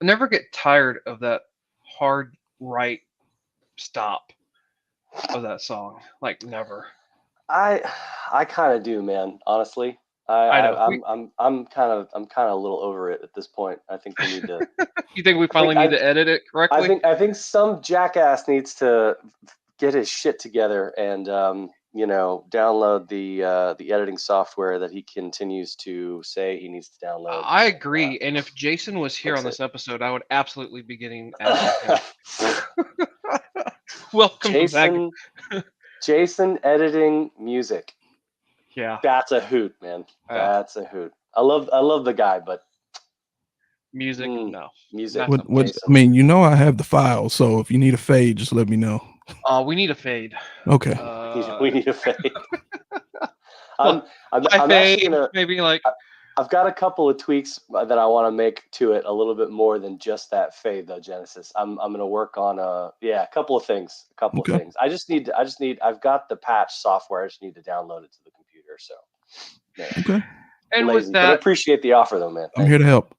never get tired of that hard right stop of that song. Like never. I kind of do, man. Honestly, I know. I'm kind of a little over it at this point. I think we need to. You think we I think finally need to edit it correctly? I think some jackass needs to get his shit together and download the editing software that he continues to say he needs to download. I agree. And if Jason was here on this episode, I would absolutely be getting after him. Welcome Jason, back. Jason editing music. Yeah. That's a hoot, man. That's a hoot. I love the guy, but music, no. Music. I mean, I have the file, so if you need a fade, just let me know. We need a fade. Okay. We need a fade. I'm actually gonna, maybe like I've got a couple of tweaks that I want to make to it a little bit more than just that fade, though, Genesis. I'm gonna work on a couple of things. Of things. I've got the patch software. I just need to download it to the computer. So yeah. Okay. And lazy. With that, but I appreciate the offer, though, man. I'm here to help.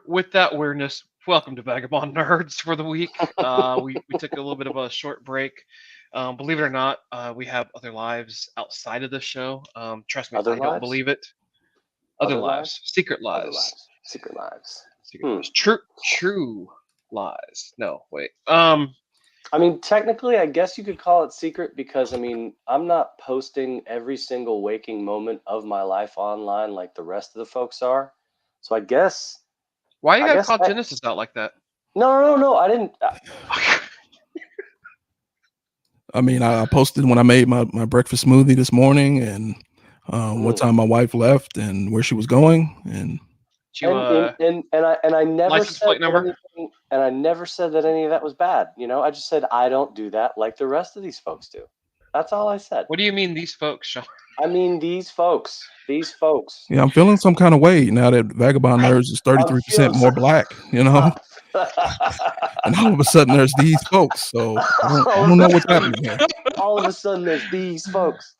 With that weirdness, welcome to Vagabond Nerds for the week. We took a little bit of a short break. Believe it or not, we have other lives outside of the show. Trust me, I don't believe it. Other lives, secret lives, secret lives, true lies. No, wait. I mean, technically, I guess you could call it secret because I'm not posting every single waking moment of my life online like the rest of the folks are. So I guess. Why you gotta call Genesis out like that? No, I didn't. I mean, I posted when I made my breakfast smoothie this morning, and what time my wife left, and where she was going, and I never license said plate number, anything, and I never said that any of that was bad. I just said I don't do that like the rest of these folks do. That's all I said. What do you mean these folks, Sean? I mean these folks. Yeah, I'm feeling some kind of way now that Vagabond Nerds is 33% more black. And all of a sudden there's these folks. So I don't know what's happening here. All of a sudden there's these folks.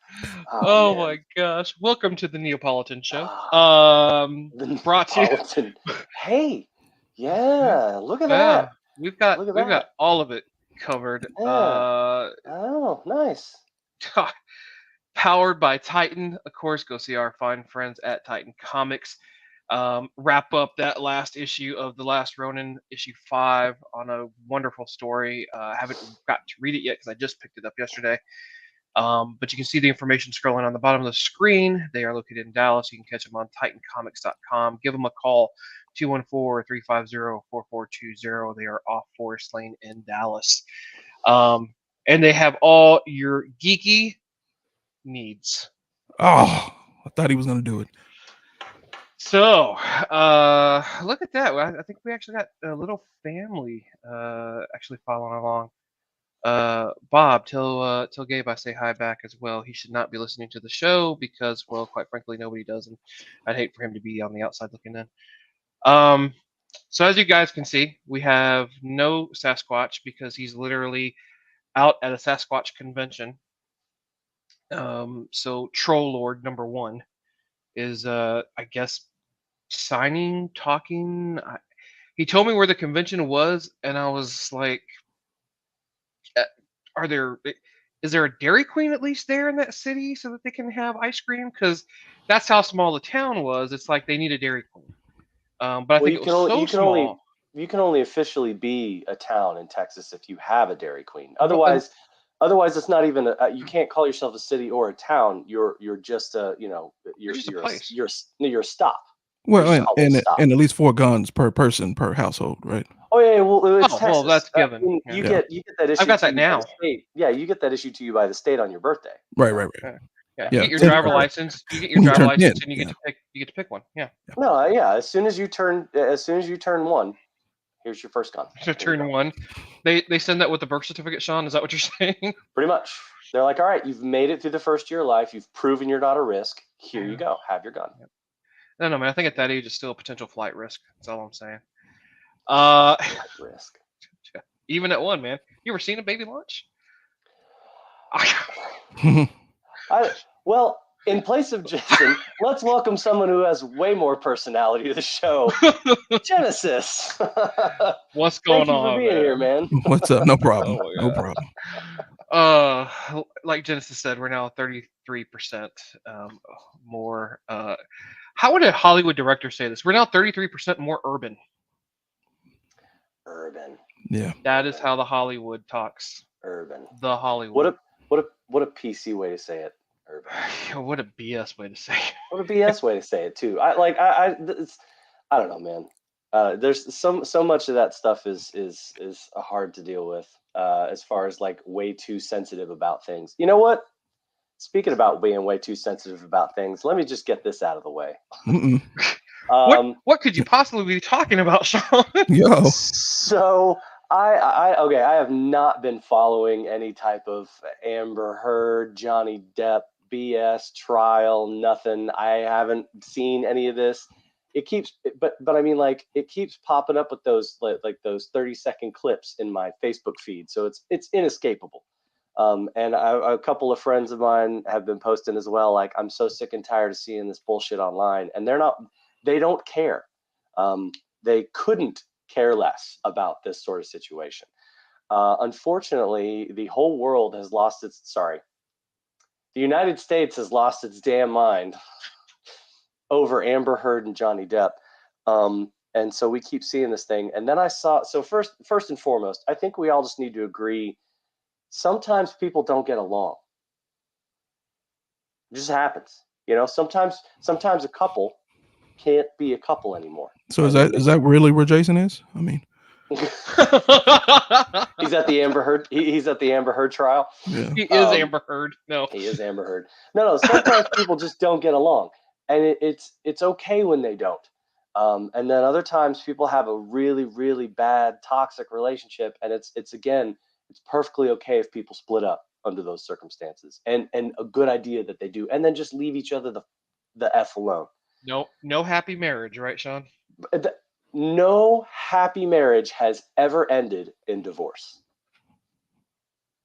Oh my gosh! Welcome to the Neapolitan Show. Brought to you. Hey, yeah, look at that. We've got all of it covered. Yeah. Nice. Powered by Titan, of course. Go see our fine friends at Titan Comics. Wrap up that last issue of The Last Ronin, issue 5, on a wonderful story. I haven't got to read it yet because I just picked it up yesterday. But you can see the information scrolling on the bottom of the screen. They are located in Dallas. You can catch them on TitanComics.com. Give them a call, 214-350-4420. They are off Forest Lane in Dallas. And they have all your geeky needs. Oh, I thought he was going to do it. So, look at that. I think we actually got a little family actually following along. Bob, tell Gabe I say hi back as well. He should not be listening to the show because, well, quite frankly, nobody does, and I'd hate for him to be on the outside looking in. So as you guys can see, we have no Sasquatch because he's literally out at a Sasquatch convention. So Troll Lord number 1 is, I guess, talking. He told me where the convention was, and I was like, is there a Dairy Queen at least there in that city so that they can have ice cream? Because that's how small the town was. It's like they need a Dairy Queen. But I think you can only officially be a town in Texas if you have a Dairy Queen. Otherwise, it's not even you can't call yourself a city or a town. You're just a place. You're a stop. Well, and at least 4 guns per person per household, right? Oh yeah, well it's Texas. Well, that's given. I mean, you get that issue. I've got that now. Yeah, you get that issued to you by the state on your birthday. Right. Yeah. You get your driver license. You get your driver license, and you get to pick one. Yeah. No, yeah. As soon as you turn 1, here's your first gun. So turn 1. They send that with the birth certificate, Sean. Is that what you're saying? Pretty much. They're like, all right, you've made it through the first year of life. You've proven you're not a risk. Here you go. Have your gun. Yeah. No, man. I think at that age, it's still a potential flight risk. That's all I'm saying. Risk. Even at 1, man. You ever seen a baby launch? In place of Jason, let's welcome someone who has way more personality to the show, Genesis. What's going Thank you on, for being here, man. What's up? No problem. Oh, No yeah. problem. Like Genesis said, we're now 33% more. How would a Hollywood director say this? We're now 33% more urban. Urban. Yeah. That is how the Hollywood talks. Urban. The Hollywood. What a PC way to say it. Urban. What a BS way to say it. What a BS way to say it too. I don't know, man. There's so much of that stuff is hard to deal with. As far as like way too sensitive about things. You know what? Speaking about being way too sensitive about things, let me just get this out of the way. What could you possibly be talking about, Sean? Yo. So I have not been following any type of Amber Heard, Johnny Depp BS trial, nothing. I haven't seen any of this. It keeps, but I mean, like, it keeps popping up with those like those 30-second clips in my Facebook feed, so it's inescapable. And a couple of friends of mine have been posting as well. Like, I'm so sick and tired of seeing this bullshit online, and they don't care. They couldn't care less about this sort of situation. Unfortunately, the whole world has lost the United States has lost its damn mind over Amber Heard and Johnny Depp. And so we keep seeing this thing. And then first and foremost, I think we all just need to agree, sometimes people don't get along. It just happens. You know, sometimes a couple can't be a couple anymore. So is that really where Jason is? I mean, he's at the Amber Heard. He's at the Amber Heard trial. Yeah. He is Amber Heard. No, he is Amber Heard. No. Sometimes people just don't get along, and it's okay when they don't. And then other times people have a really, really bad toxic relationship, and it's perfectly okay if people split up under those circumstances, and a good idea that they do, and then just leave each other the F alone. No happy marriage, right, Sean? No happy marriage has ever ended in divorce.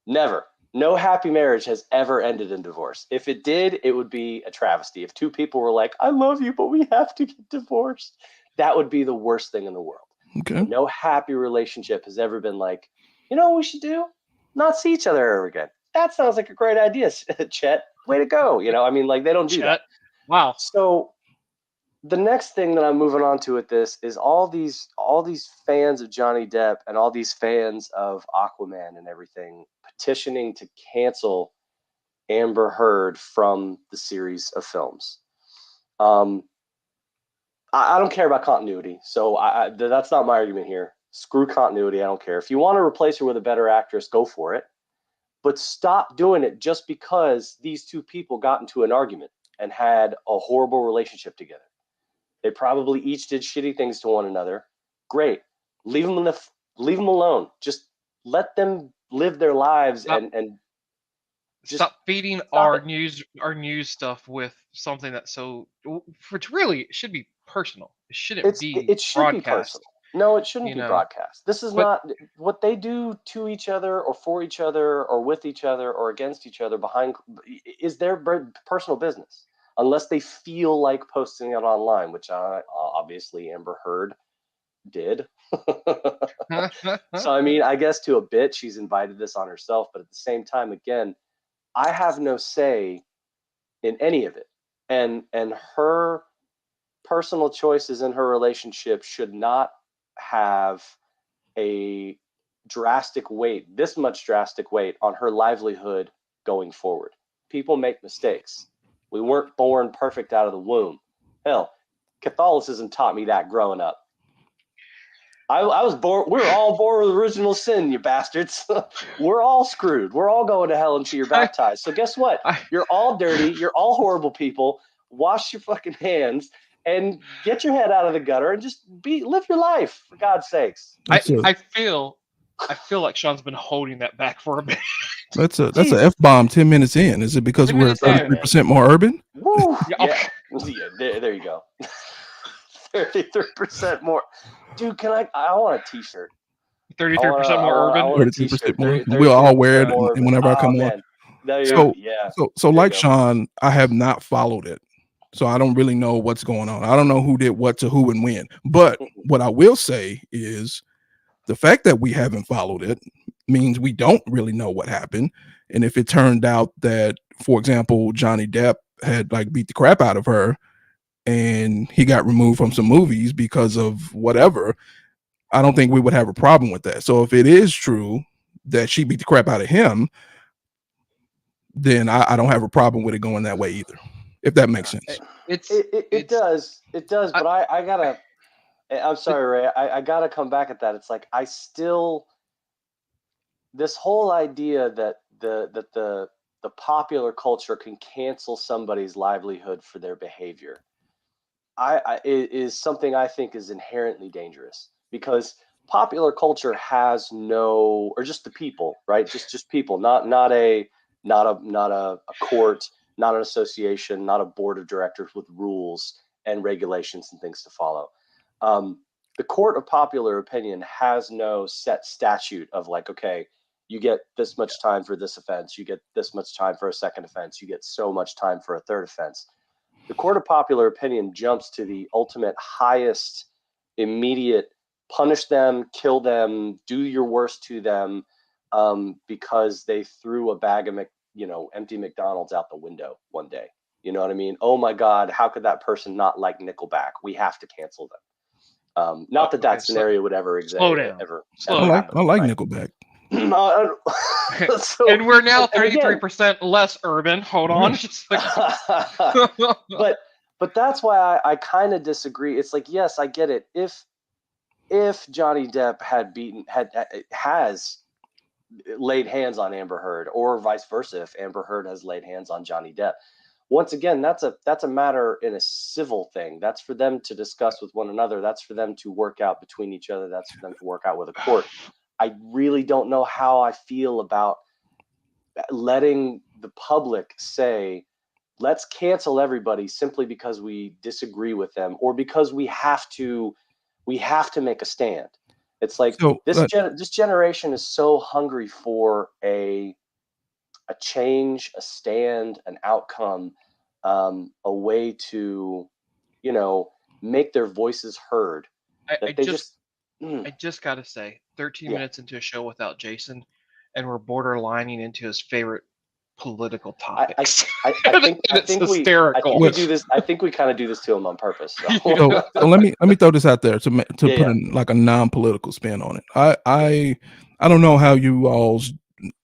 Never. No happy marriage has ever ended in divorce. If it did, it would be a travesty. If two people were like, I love you, but we have to get divorced, that would be the worst thing in the world. Okay. No happy relationship has ever been like, you know what we should do? Not see each other ever again. That sounds like a great idea, Chet. Way to go. You know, I mean, like, they don't do that. Wow. So the next thing that I'm moving on to with this is all these fans of Johnny Depp and all these fans of Aquaman and everything petitioning to cancel Amber Heard from the series of films. I don't care about continuity, so that's not my argument here. Screw continuity. I don't care. If you want to replace her with a better actress, go for it. But stop doing it just because these two people got into an argument and had a horrible relationship together. They probably each did shitty things to one another. Great. Leave them alone. Just let them live their lives and just stop feeding our news stuff with something that's which really should be personal. It shouldn't be broadcast. No, it shouldn't be broadcast. This is not what they do to each other or for each other or with each other or against each other is their personal business. Unless they feel like posting it online, which obviously Amber Heard did. So, I mean, I guess to a bit she's invited this on herself, but at the same time, again, I have no say in any of it. And her personal choices in her relationship should not have a this much drastic weight on her livelihood going forward. People make mistakes. We weren't born perfect out of the womb. Hell, Catholicism taught me that growing up. I was born. We're all born with original sin, you bastards. We're all screwed. We're all going to hell until you're baptized. So guess what? You're all dirty. You're all horrible people. Wash your fucking hands and get your head out of the gutter and just live your life, for God's sakes. I feel like Sean's been holding that back for a bit. That's an F-bomb 10 minutes in. Is it because we're 33% more urban? Woo! Yeah. There you go. 33% more. Dude, I want a t-shirt. 33% more urban? 33% more. We'll all wear it whenever I come on. So yeah. so There you like go. Sean, I have not followed it. So I don't really know what's going on. I don't know who did what to who and when. But what I will say is the fact that we haven't followed it means we don't really know what happened. And if it turned out that, for example, Johnny Depp had like beat the crap out of her and he got removed from some movies because of whatever, I don't think we would have a problem with that. So if it is true that she beat the crap out of him, then I don't have a problem with it going that way either, if that makes sense. It does, but I gotta. I'm sorry, Ray. I gotta come back at that. It's like I still, this whole idea that the popular culture can cancel somebody's livelihood for their behavior, is something I think is inherently dangerous, because popular culture has no, or just the people, right? Just people, not a court, not an association, not a board of directors with rules and regulations and things to follow. The court of popular opinion has no set statute of like, okay, you get this much time for this offense, you get this much time for a second offense, you get so much time for a third offense. The court of popular opinion jumps to the ultimate highest immediate: punish them, kill them, do your worst to them, because they threw a bag of empty McDonald's out the window one day. You know what I mean? Oh my God, how could that person not like Nickelback? We have to cancel them. Not that scenario would ever exist. Slow down. I like Nickelback. So, and we're now 33% less urban. Hold on. but that's why I kind of disagree. It's like, yes, I get it. If Johnny Depp has laid hands on Amber Heard, or vice versa, if Amber Heard has laid hands on Johnny Depp, once again, that's a matter in a civil thing. That's for them to discuss with one another. That's for them to work out between each other. That's for them to work out with a court. I really don't know how I feel about letting the public say, let's cancel everybody simply because we disagree with them, or because we have to make a stand. It's like, this generation is so hungry for a change, a stand, an outcome, a way to, make their voices heard. I just gotta say, 13 minutes into a show without Jason, and we're borderlining into his favorite political topics. I think hysterical. We do this. I think we kind of do this to him on purpose. So let me throw this out there to put in like a non-political spin on it. I don't know how you all's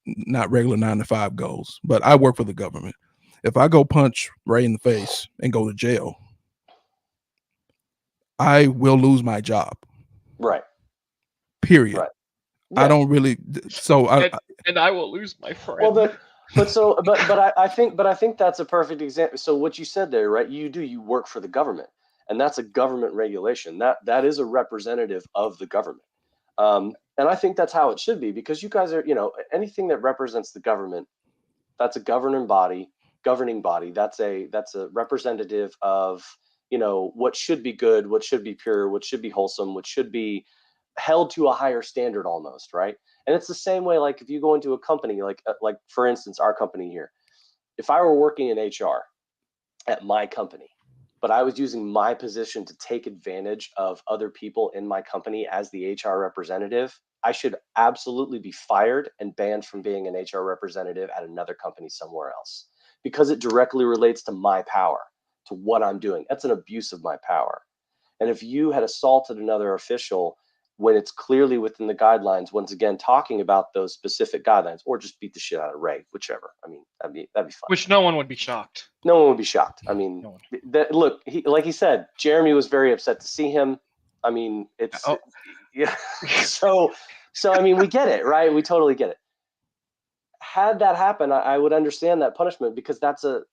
not regular 9 to 5 goes, but I work for the government. If I go punch Ray in the face and go to jail, I will lose my job. Right. Period. Right. Yeah. I don't really. So and I will lose my friend. Well, but I think that's a perfect example. So what you said there, right? You work for the government, and that's a government regulation. That is a representative of the government. And I think that's how it should be, because you guys are, anything that represents the government, that's a governing body. That's a representative of, what should be good, what should be pure, what should be wholesome, what should be held to a higher standard almost, right? And it's the same way, like if you go into a company, like for instance, our company here, if I were working in HR at my company, but I was using my position to take advantage of other people in my company as the HR representative, I should absolutely be fired and banned from being an HR representative at another company somewhere else, because it directly relates to my power, to what I'm doing. That's an abuse of my power. And if you had assaulted another official when it's clearly within the guidelines, once again, talking about those specific guidelines, or just beat the shit out of Ray, whichever. I mean, that'd be fun. Which no one would be shocked. No one would be shocked. I mean, look, like he said, Jeremy was very upset to see him. I mean, yeah. So I mean, we get it, right? We totally get it. Had that happen, I would understand that punishment, because that's a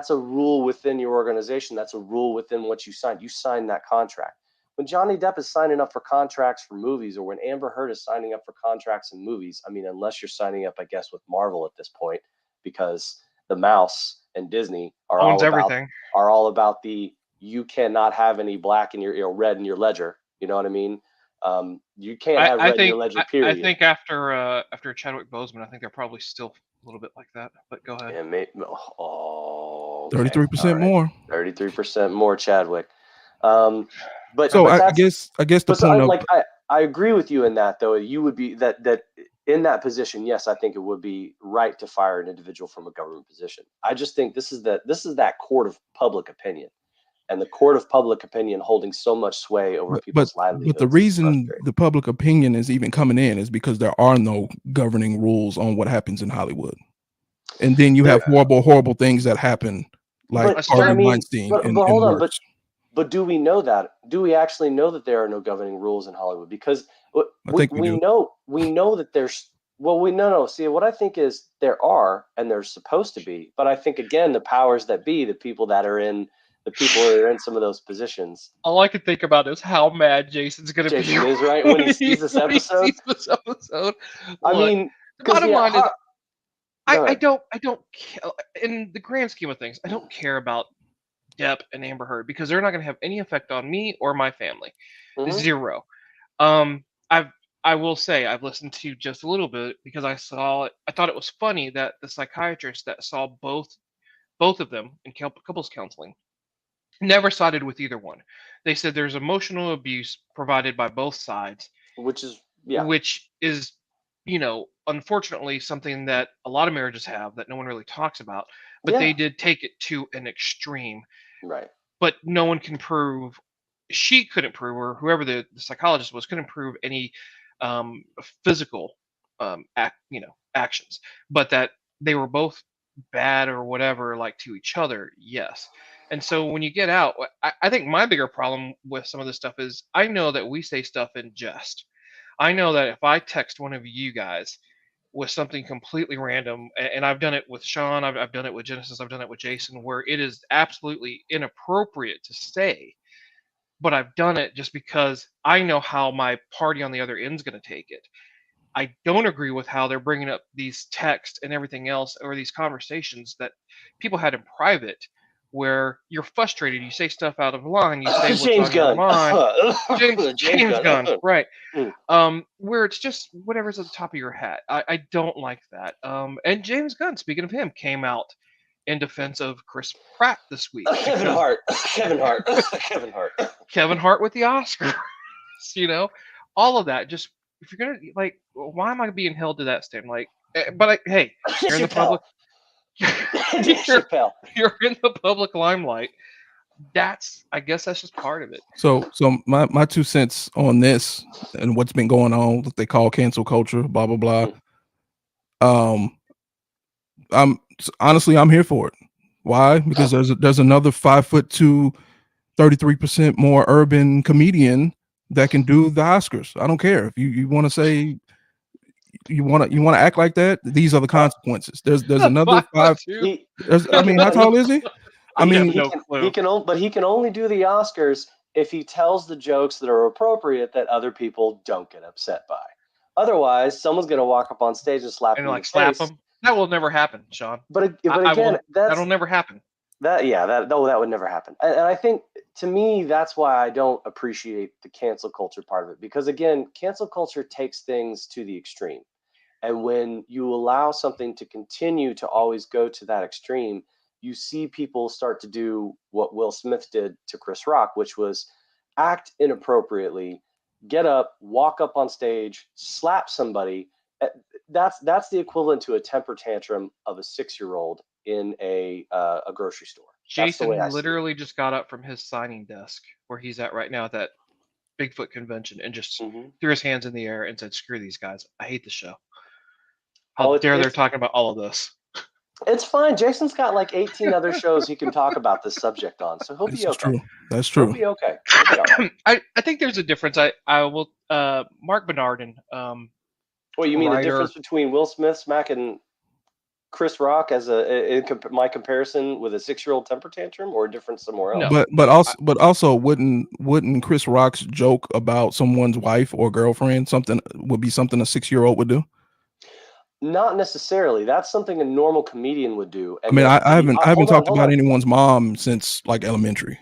rule within your organization. That's a rule within what you signed. You signed that contract. When Johnny Depp is signing up for contracts for movies, or when Amber Heard is signing up for contracts in movies, I mean, unless you're signing up, I guess, with Marvel at this point, because the mouse and Disney owns everything. Are all about the, you cannot have any black in your red in your ledger. You know what I mean? You can't have red in your ledger. Period. I think after Chadwick Boseman, I think they're probably still little bit like that. But go ahead. Yeah, okay. 33% more. 33% more Chadwick. But So I that's guess the but so point of I agree with you in that, though. You would be that in that position. Yes, I think it would be right to fire an individual from a government position. I just think this is that court of public opinion, and the court of public opinion holding so much sway over people's livelihoods. but the reason the public opinion is even coming in is because there are no governing rules on what happens in Hollywood, and then you have horrible things that happen, like Harvey Weinstein but and hold on, worse. But do we know that? Do we actually know that there are no governing rules in Hollywood? Because we know that there's no. See, what I think is there are, and there's supposed to be. But I think, again, the powers that be, the people that are in some of those positions. All I can think about is how mad Jason's going to be. Jason is right when he sees this episode. I mean, the bottom line is, I don't care. In the grand scheme of things, I don't care about Depp and Amber Heard because they're not going to have any effect on me or my family. Mm-hmm. Zero. I will say I've listened to just a little bit because I thought it was funny that the psychiatrist that saw both of them in couples counseling never sided with either one. They said there's emotional abuse provided by both sides, which is unfortunately something that a lot of marriages have that no one really talks about. But they did take it to an extreme. Right. But no one can prove, she couldn't prove, or whoever the psychologist was, couldn't prove any physical actions. But that they were both bad or whatever, like to each other, yes. And so when you get out, I think my bigger problem with some of this stuff is I know that we say stuff in jest. I know that if I text one of you guys with something completely random, and I've done it with Sean, I've done it with Genesis, I've done it with Jason, where it is absolutely inappropriate to say, but I've done it just because I know how my party on the other end is going to take it. I don't agree with how they're bringing up these texts and everything else, or these conversations that people had in private, where you're frustrated, you say stuff out of line, you say what's on your mind. James Gunn, right? Where it's just whatever's at the top of your hat. I don't like that. And James Gunn, speaking of him, came out in defense of Chris Pratt this week. Kevin Hart with the Oscar. All of that. Just if you're gonna why am I being held to that standard? Hey, you're in the public. You're in the public limelight. I guess that's just part of it. So my 2 cents on this and what's been going on, what they call cancel culture, blah blah blah. I'm here for it. Why? Because there's another 5'2", 33% more urban comedian that can do the Oscars. I don't care if you want to say you want to act like that. These are the consequences. There's another 5. How tall is he? He can only do the Oscars if he tells the jokes that are appropriate that other people don't get upset by. Otherwise, someone's going to walk up on stage and slap him in the face. Him. That will never happen, Sean. But again, that'll never happen. That would never happen. And I think, to me, that's why I don't appreciate the cancel culture part of it. Because, again, cancel culture takes things to the extreme. And when you allow something to continue to always go to that extreme, you see people start to do what Will Smith did to Chris Rock, which was act inappropriately, get up, walk up on stage, slap somebody. That's the equivalent to a temper tantrum of a 6-year-old in a grocery store. Jason literally just got up from his signing desk where he's at right now at that Bigfoot convention and just threw his hands in the air and said, "Screw these guys. I hate the show. How dare they're talking about all of this." It's fine. Jason's got like 18 other shows he can talk about this subject on, so he'll be okay. That's true. He'll be okay. I think there's a difference. I will. Mark Bernardin. What you mean the difference between Will Smith smacking Chris Rock as my comparison with a 6-year-old temper tantrum, or a difference somewhere else? No. But also wouldn't Chris Rock's joke about someone's wife or girlfriend would be something a 6-year-old would do? Not necessarily. That's something a normal comedian would do. And I haven't talked about anyone's mom since like elementary.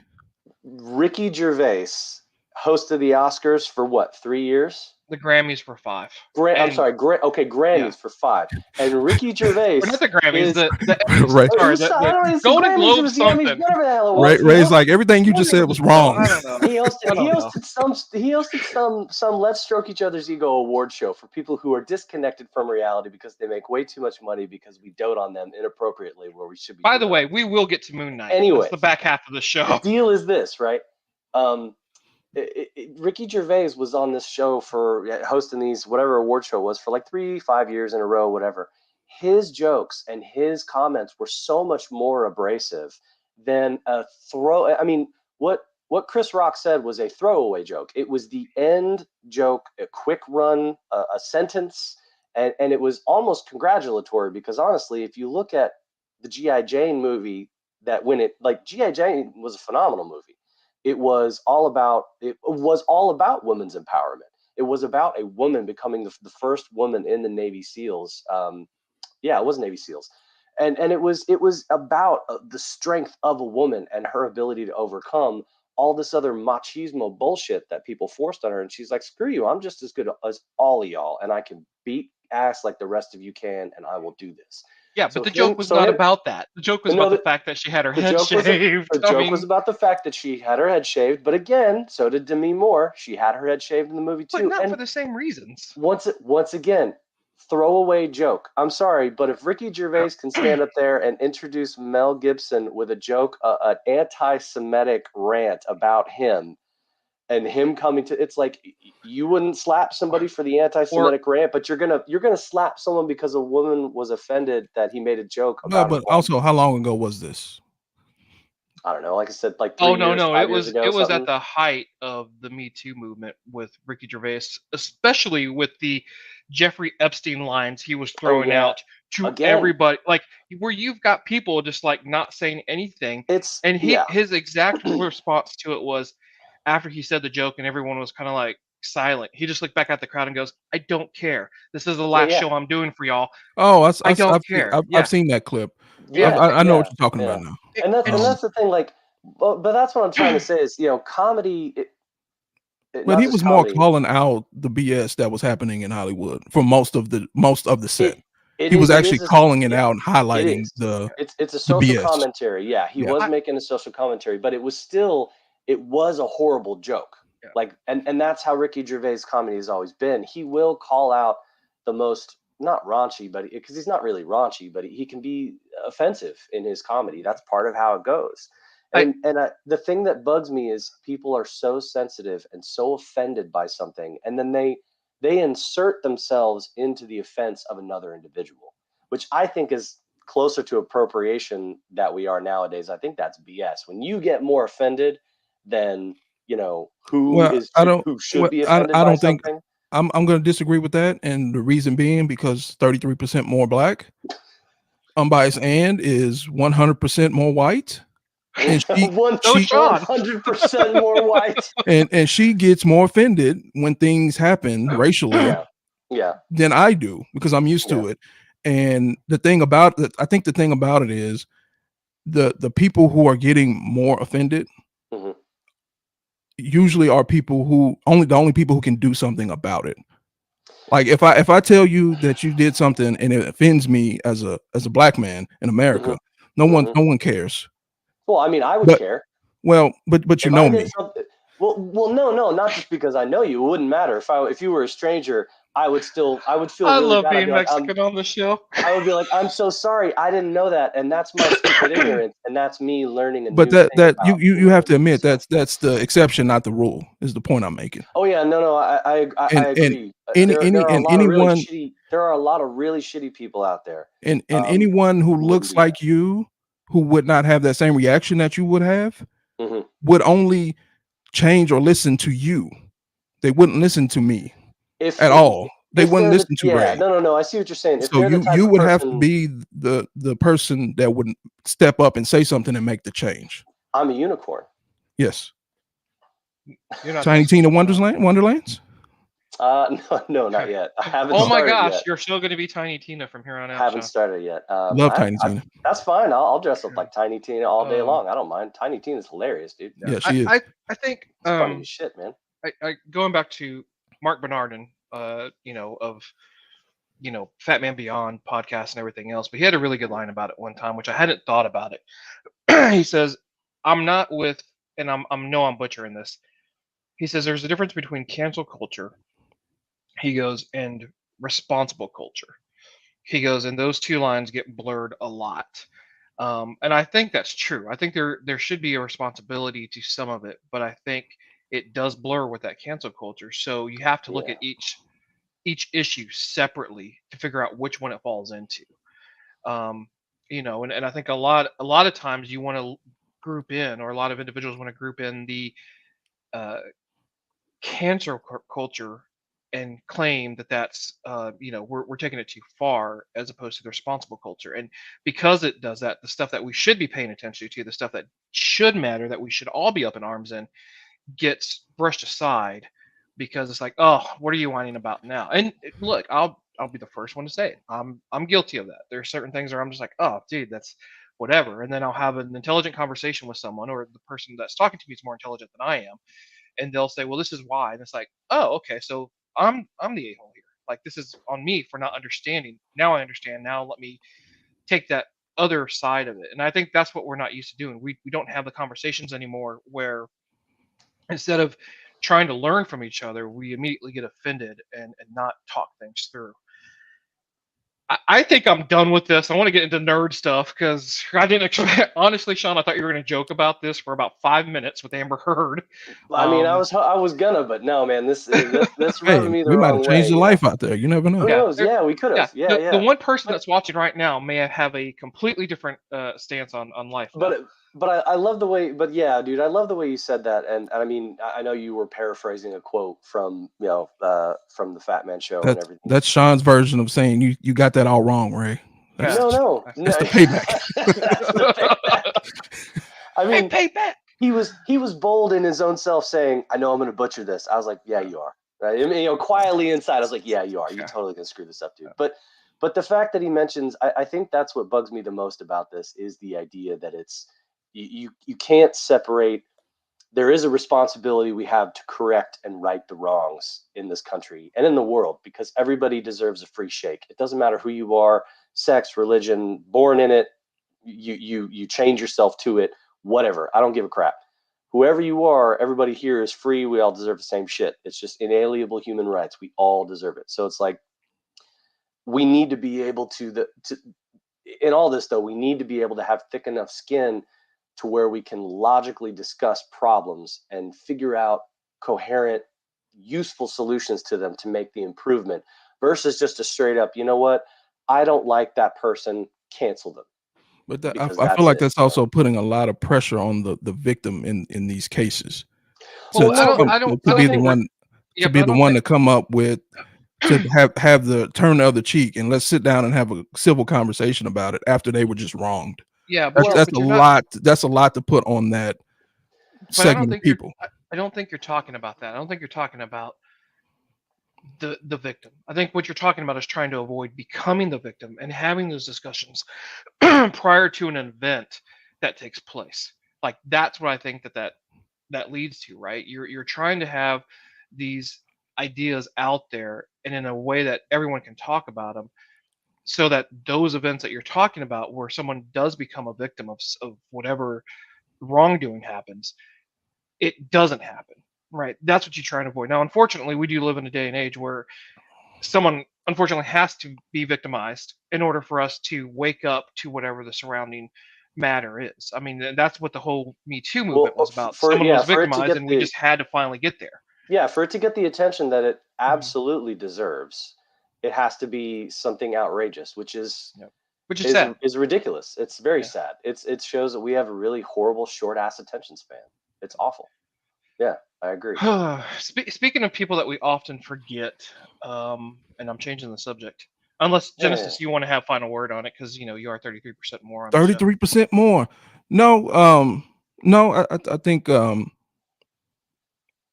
Ricky Gervais hosted the Oscars for what, 3 years? The Grammys for 5. I'm sorry. Okay, Grammys for 5. And Ricky Gervais. Or not the Grammys. is, The Right. sorry, I don't know, the it's the Golden Grammys, Globe it was the Emmys, something. whatever the hell it was. Ray's like, everything you just said was wrong. I don't know. He hosted some Let's Stroke Each Other's Ego award show for people who are disconnected from reality because they make way too much money because we dote on them inappropriately where we should be. By the way, we will get to Moon Knight. Anyway, that's the back half of the show. The deal is this, right? Ricky Gervais was on this show for hosting these whatever award show was for like 3-5 years in a row, whatever. His jokes and his comments were so much more abrasive than a throw. I mean, what Chris Rock said was a throwaway joke. It was the end joke, a quick run, a sentence, and it was almost congratulatory because honestly, if you look at the G.I. Jane movie, G.I. Jane was a phenomenal movie. It was all about women's empowerment. It was about a woman becoming the first woman in the Navy SEALs. It was Navy SEALs, and it was about the strength of a woman and her ability to overcome all this other machismo bullshit that people forced on her. And she's like, "Screw you! I'm just as good as all of y'all, and I can beat ass like the rest of you can, and I will do this." Yeah, but the joke was not about that. The joke was about the fact that she had her head shaved. The joke was about the fact that she had her head shaved, but again, so did Demi Moore. She had her head shaved in the movie too. But not for the same reasons. Once again, throwaway joke. I'm sorry, but if Ricky Gervais can stand up there and introduce Mel Gibson with a joke, an anti-Semitic rant about him, and him coming to, it's like you wouldn't slap somebody for the anti-Semitic rant, but you're gonna slap someone because a woman was offended that he made a joke about. But also, how long ago was this? I don't know. Like I said, like 3 years, 5 years ago. It was at the height of the Me Too movement with Ricky Gervais, especially with the Jeffrey Epstein lines he was throwing out to everybody, like where you've got people just like not saying anything. His exact response to it was, after he said the joke and everyone was kind of like silent, he just looked back at the crowd and goes, "I don't care. This is the last show I'm doing for y'all." Oh, I don't care. I've seen that clip. Yeah, I know what you're talking about now. And that's the thing. Like, but that's what I'm trying to say is, comedy. But he was more calling out the BS that was happening in Hollywood for most of the set. He was actually calling it out and highlighting it's a social BS. commentary. Yeah, he was making a social commentary, but it was a horrible joke. Yeah. Like, and that's how Ricky Gervais' comedy has always been. He will call out the most, not raunchy, but because he's not really raunchy, but he can be offensive in his comedy. That's part of how it goes. And the thing that bugs me is people are so sensitive and so offended by something, and then they insert themselves into the offense of another individual, which I think is closer to appropriation that we are nowadays. I think that's BS. When you get more offended than who should be offended by something. I'm going to disagree with that, and the reason being because 33% more black. Unbiased and is 100% more white. And she 100% more white. And she gets more offended when things happen racially than I do because I'm used to it. And the thing about it, I think the thing about it is the people who are getting more offended usually are people who the only people who can do something about it. Like if I tell you that you did something and it offends me as a black man in America, no one cares. Well, I mean, I would care. Well, but you know me. Well, no, not just because I know you. It wouldn't matter if you were a stranger. I would feel. I really love bad. being Mexican on the show. I would be like, I'm so sorry, I didn't know that, and that's my stupid ignorance, and that's me learning. But you have to admit that's the exception, not the rule. Is the point I'm making? Oh yeah, no, I agree. There are a lot of really shitty people out there, and anyone who looks like you, who would not have that same reaction that you would have, would only change or listen to you. They wouldn't listen to me at all. They wouldn't listen to Ray. No. I see what you're saying. So you would have to be the person that would step up and say something and make the change. I'm a unicorn. Yes. You're not Tiny Tina Wonderlands? No, not yet. I haven't. Oh my gosh, you're still going to be Tiny Tina from here on out. Haven't started yet. Love Tiny Tina. That's fine. I'll dress up like Tiny Tina all day long. I don't mind. Tiny Tina's hilarious, dude. Yeah, she is. I think funny as shit, man. I going back to Mark Bernardin of Fat Man Beyond podcast and everything else. But he had a really good line about it one time, which I hadn't thought about it. He says, "I'm not with," and I'm butchering this. He says there's a difference between cancel culture. He goes and responsible culture. He goes, and those two lines get blurred a lot. And I think that's true. I think there should be a responsibility to some of it, but I think it does blur with that cancel culture. So you have to look at each issue separately to figure out which one it falls into. And I think a lot of times you want to group in, or a lot of individuals want to group in the uh, culture and claim that that's we're taking it too far, as opposed to the responsible culture. And because it does that, the stuff that we should be paying attention to, the stuff that should matter, that we should all be up in arms in, gets brushed aside, because it's like, oh, what are you whining about now? And look, I'll be the first one to say it. I'm guilty of that. There are certain things where I'm just like, oh dude, that's whatever. And then I'll have an intelligent conversation with someone, or the person that's talking to me is more intelligent than I am, and they'll say, well, this is why. And it's like, oh, okay, so I'm the a-hole here. Like, this is on me for not understanding. Now I understand. Now let me take that other side of it. And I think that's what we're not used to doing. We don't have the conversations anymore where, instead of trying to learn from each other, we immediately get offended and not talk things through. I think I'm done with this. I want to get into nerd stuff, because I didn't expect. Honestly, Sean, I thought you were going to joke about this for about 5 minutes with Amber Heard. I mean, I was gonna, but no, man, this rubbing me the we might wrong have changed way. your life out there. You never know. Who knows? Yeah, we could have. Yeah, The one person that's watching right now may have a completely different stance on life. But I love the way. But yeah, dude, I love the way you said that. And I mean, I know you were paraphrasing a quote from from the Fat Man Show and everything. That's Sean's version of saying you got that all wrong, Ray. That's the payback. That's the payback. I mean, hey, payback. He was bold in his own self, saying, "I know I'm going to butcher this." I was like, "Yeah, you are." Right? I mean, quietly inside, I was like, "Yeah, you are. You're totally going to screw this up, dude." But the fact that he mentions, I think that's what bugs me the most about this, is the idea that it's you can't separate. There is a responsibility we have to correct and right the wrongs in this country and in the world, because everybody deserves a free shake. It doesn't matter who you are, sex, religion, born in it, you change yourself to it, whatever. I don't give a crap. Whoever you are, everybody here is free. We all deserve the same shit. It's just inalienable human rights. We all deserve it. So it's like, we need to be able to in all this, though, we need to be able to have thick enough skin to where we can logically discuss problems and figure out coherent, useful solutions to them to make the improvement, versus just a straight up, you know what, I don't like that person, cancel them. But I feel like that's also putting a lot of pressure on the victim in these cases. Well, to be the one to come up with, to have the turn the other cheek, and let's sit down and have a civil conversation about it after they were just wronged. Yeah, that's a lot. That's a lot to put on that segment of people. I don't think you're talking about that. I don't think you're talking about the victim. I think what you're talking about is trying to avoid becoming the victim and having those discussions prior to an event that takes place. Like, that's what I think that leads to, right? You're trying to have these ideas out there, and in a way that everyone can talk about them, so that those events that you're talking about, where someone does become a victim of whatever wrongdoing happens, it doesn't happen, right? That's what you're trying to avoid. Now, unfortunately, we do live in a day and age where someone unfortunately has to be victimized in order for us to wake up to whatever the surrounding matter is. I mean, that's what the whole Me Too movement was about. Someone was victimized, and we just had to finally get there. Yeah, for it to get the attention that it absolutely deserves, it has to be something outrageous, which is sad. Is ridiculous. It's very sad. It shows that we have a really horrible short ass attention span. It's awful. Yeah, I agree. Speaking of people that we often forget, and I'm changing the subject, unless Genesis, you want to have final word on it, because you are 33% more on 33% more. No, I think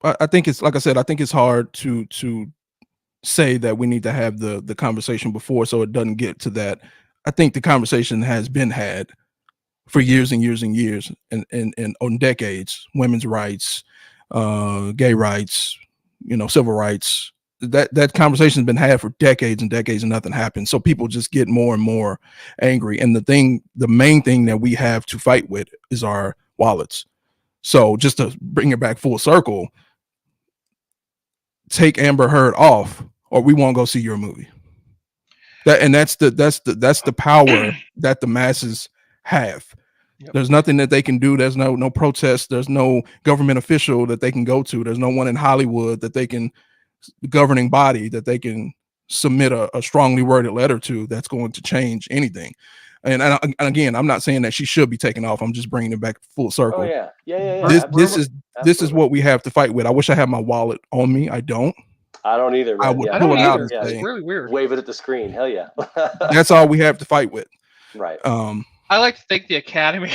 I think it's, like I said, I think it's hard to say that we need to have the conversation before, so it doesn't get to that. I think the conversation has been had for years and years and years, and on decades. Women's rights, gay rights, civil rights. that conversation's been had for decades and decades and nothing happens. So people just get more and more angry. And the main thing that we have to fight with is our wallets. So just to bring it back full circle, take Amber Heard off, or we won't go see your movie. That's the power that the masses have. Yep. There's nothing that they can do. There's no protest. There's no government official that they can go to. There's no one in Hollywood that they can, governing body that they can submit a strongly worded letter to that's going to change anything. And again, I'm not saying that she should be taken off. I'm just bringing it back full circle. Oh yeah. This is what we have to fight with. I wish I had my wallet on me. I don't. I don't either, man. I would pull it out and say, it's really weird. Wave it at the screen. Hell yeah. That's all we have to fight with. Right. I like to thank the Academy.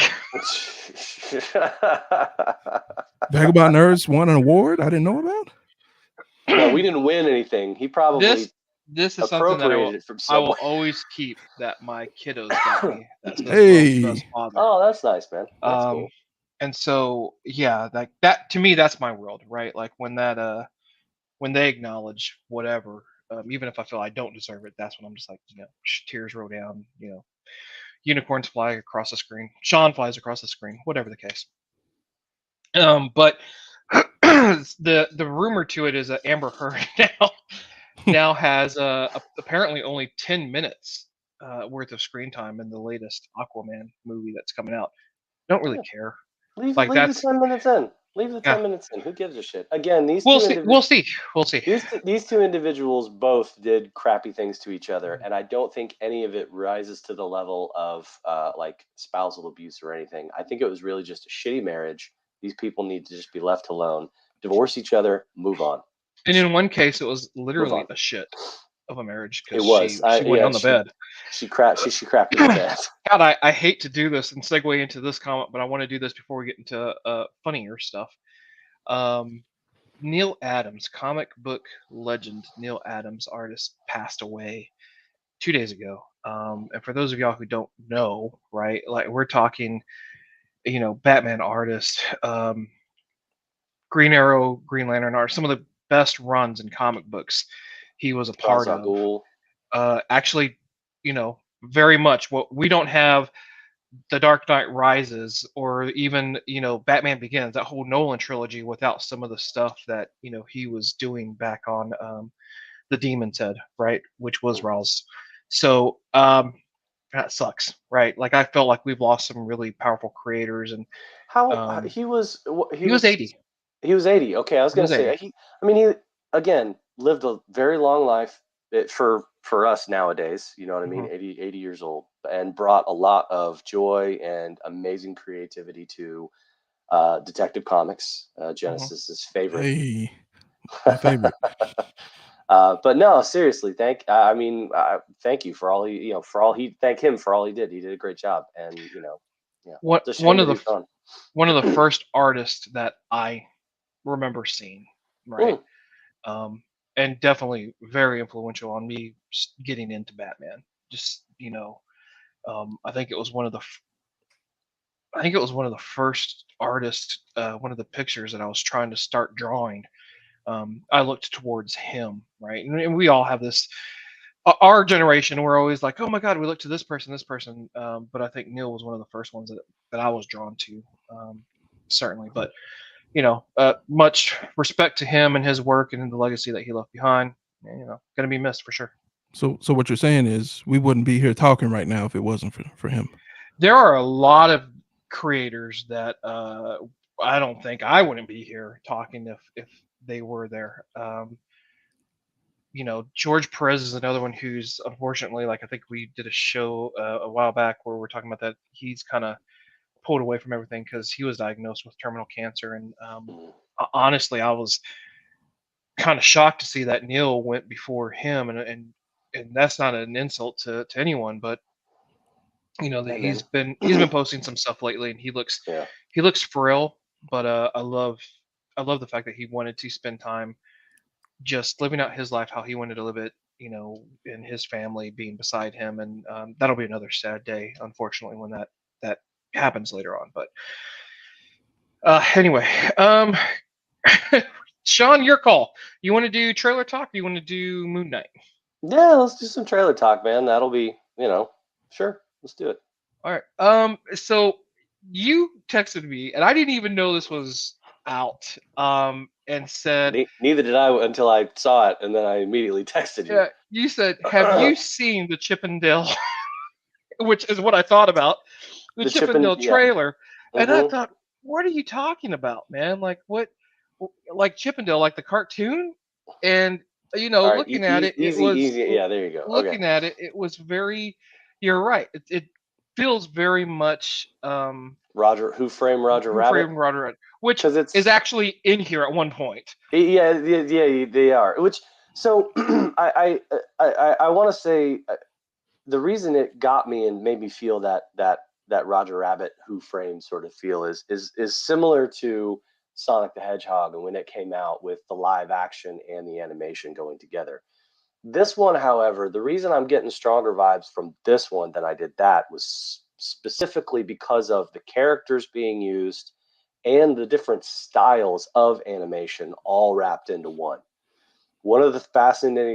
Vagabond Nerds won an award I didn't know about. Well, we didn't win anything. He probably this is something that I will always keep, that my kiddos got me. That's hey. Oh, that's nice, man. That's cool. And so yeah, like that to me, that's my world, right? Like when they acknowledge whatever, even if I feel I don't deserve it, that's when I'm just like, tears roll down, unicorns fly across the screen, Sean flies across the screen, whatever the case. But the rumor to it is that Amber Heard now has apparently only 10 minutes worth of screen time in the latest Aquaman movie that's coming out. Don't really care. Leave the 10 minutes in. Leave the 10 minutes in. Who gives a shit? Again, we'll see. These two individuals both did crappy things to each other, and I don't think any of it rises to the level of like spousal abuse or anything. I think it was really just a shitty marriage. These people need to just be left alone, divorce each other, move on. And in one case, it was literally a shit of a marriage. It was. She went on the bed. She crapped in the bed. God, I hate to do this and segue into this comment, but I want to do this before we get into funnier stuff. Neil Adams, comic book legend Neil Adams, artist, passed away 2 days ago. And for those of y'all who don't know, right, like we're talking, Batman artist, Green Arrow, Green Lantern artist, some of the best runs in comic books he was a part of. Actually, very much what we don't have. The Dark Knight Rises, or even Batman Begins, that whole Nolan trilogy, without some of the stuff that he was doing back on the Demon's Head, right, which was Ra's. So that sucks, right? Like I felt like we've lost some really powerful creators. And how he was 80. He was 80. Okay, I was gonna say he again lived a very long life for us nowadays. You know what I mean? 80 years old, and brought a lot of joy and amazing creativity to Detective Comics, Genesis's favorite. Hey, my favorite. But no, seriously, thank you for all thank him for all he did. He did a great job, and one of the first artists that I remember seeing, right? And definitely very influential on me getting into Batman. Just I think it was one of the first artists. One of the pictures that I was trying to start drawing. I looked towards him, right? And we all have this. Our generation, we're always like, oh my God, we look to this person. But I think Neil was one of the first ones that I was drawn to, certainly. But much respect to him and his work and the legacy that he left behind. And, going to be missed for sure. So what you're saying is we wouldn't be here talking right now if it wasn't for him. There are a lot of creators that I don't think I wouldn't be here talking if they were there. George Perez is another one who's unfortunately, like I think we did a show a while back where we're talking about that. He's kind of pulled away from everything because he was diagnosed with terminal cancer. And honestly, I was kind of shocked to see that Neil went before him. And that's not an insult to anyone, but he's been posting some stuff lately, and he looks frail. But I love the fact that he wanted to spend time just living out his life how he wanted to live it, and his family being beside him. And that'll be another sad day, unfortunately, when that happens later on. But anyway, Sean, your call. You want to do trailer talk or you want to do Moon Knight? Yeah, let's do some trailer talk, man. That'll be, sure. Let's do it. All right. So you texted me, and I didn't even know this was out. And said, Neither did I until I saw it, and then I immediately texted you. You said, "Have you seen the Chippendale?" Which is what I thought about the Chippendale trailer, and I thought, "What are you talking about, man? Like what? Like Chippendale, like the cartoon?" And All right, looking at it, it was easy. Yeah, there you go. Looking at it, it was very. You're right. It feels very much Who Framed Roger Rabbit, which is actually in here at one point. Yeah, they are. Which so I want to say the reason it got me and made me feel that Roger Rabbit Who Framed sort of feel is similar to Sonic the Hedgehog and when it came out with the live action and the animation going together. This one, however, the reason I'm getting stronger vibes from this one than I did that was specifically because of the characters being used and the different styles of animation all wrapped into one. One of the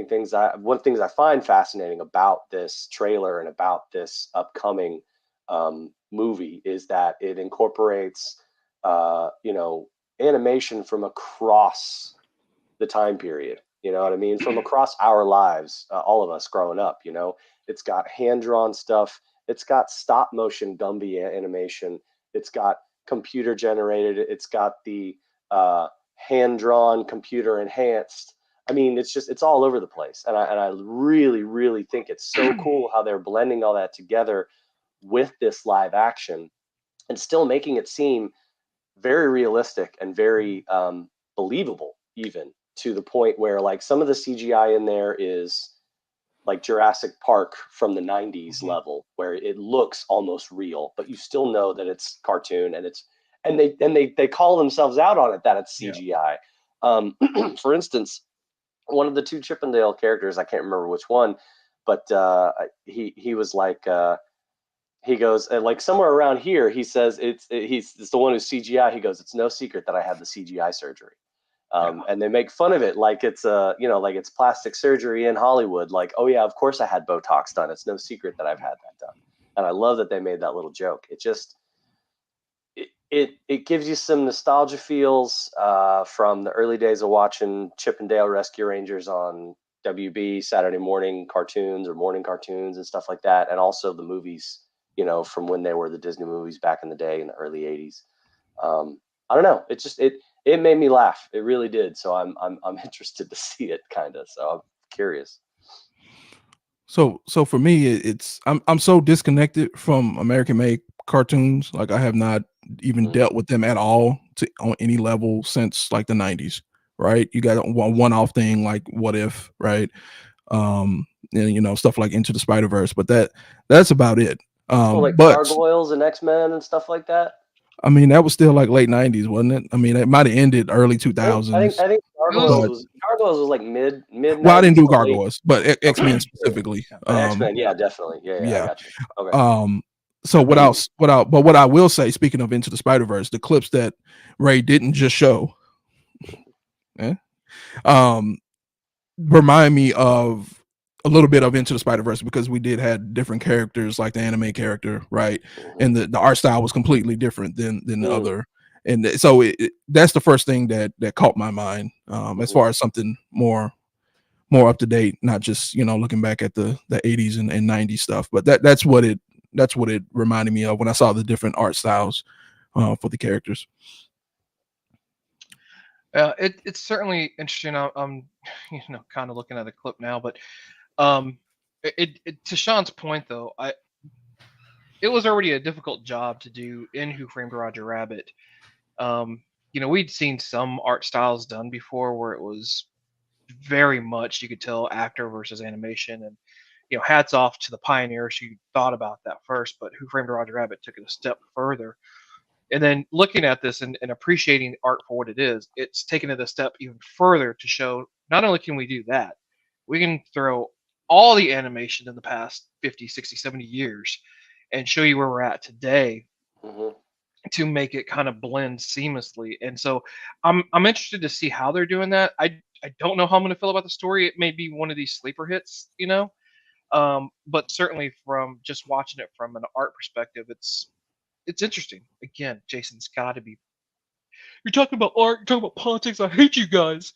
things I find fascinating about this trailer and about this upcoming movie is that it incorporates, animation from across the time period. You know what I mean? From across our lives, all of us growing up. It's got hand drawn stuff. It's got stop motion Gumby animation. It's got computer generated. It's got the hand drawn, computer enhanced. I mean, it's all over the place, and I really, really think it's so cool how they're blending all that together with this live action, and still making it seem very realistic and very believable, even to the point where like some of the CGI in there is like Jurassic Park from the 90s level, where it looks almost real, but you still know that it's cartoon and they call themselves out on it that it's CGI. Yeah. For instance, one of the two Chippendale characters, I can't remember which one, but he was like he goes like somewhere around here. He says it's the one who's CGI. He goes, it's no secret that I had the CGI surgery, and they make fun of it like it's like it's plastic surgery in Hollywood. Like, oh yeah, of course I had Botox done. It's no secret that I've had that done. And I love that they made that little joke. It just it gives you some nostalgia feels from the early days of watching Chippendale Rescue Rangers on WB Saturday morning cartoons or morning cartoons and stuff like that, and also the movies, from when they were the Disney movies back in the day in the early 80s. I don't know. It just it made me laugh. It really did. So I'm interested to see it, kind of. So I'm curious. So for me, it's I'm so disconnected from American made cartoons. Like I have not even dealt with them at all on any level since like the 90s. Right? You got a one-off thing like What If, right? And stuff like Into the Spider-Verse, but that's about it. Like but Gargoyles and X-Men and stuff like that. I mean, that was still like late 90s, wasn't it? I mean, it might have ended early 2000s. I think Gargoyles was like mid. Well, I didn't do Gargoyles, but X-Men specifically. X-Men, yeah, definitely. Yeah, I got you. Okay. So what else? But what I will say, speaking of Into the Spider-Verse, the clips that Ray didn't just show, remind me of a little bit of Into the Spider-Verse, because we did have different characters, like the anime character, right? And the art style was completely different than the other. And so that's the first thing that caught my mind, as far as something more up to date, not just looking back at the 80s and 90s stuff. But that's what it reminded me of when I saw the different art styles for the characters. It's certainly interesting. I'm kind of looking at the clip now, but to Sean's point though, it was already a difficult job to do in Who Framed Roger Rabbit. We'd seen some art styles done before where it was very much, you could tell, actor versus animation, and hats off to the pioneers who thought about that first. But Who Framed Roger Rabbit took it a step further. And then looking at this and appreciating art for what it is, it's taken it a step even further to show not only can we do that, we can throw all the animation in the past 50, 60, 70 years and show you where we're at today. to make it kind of blend seamlessly. And so I'm interested to see how they're doing that. I don't know how I'm going to feel about the story. It may be one of these sleeper hits, but certainly from just watching it from an art perspective, it's interesting. Again, Jason's got to be. You're talking about art. You're talking about politics. I hate you guys.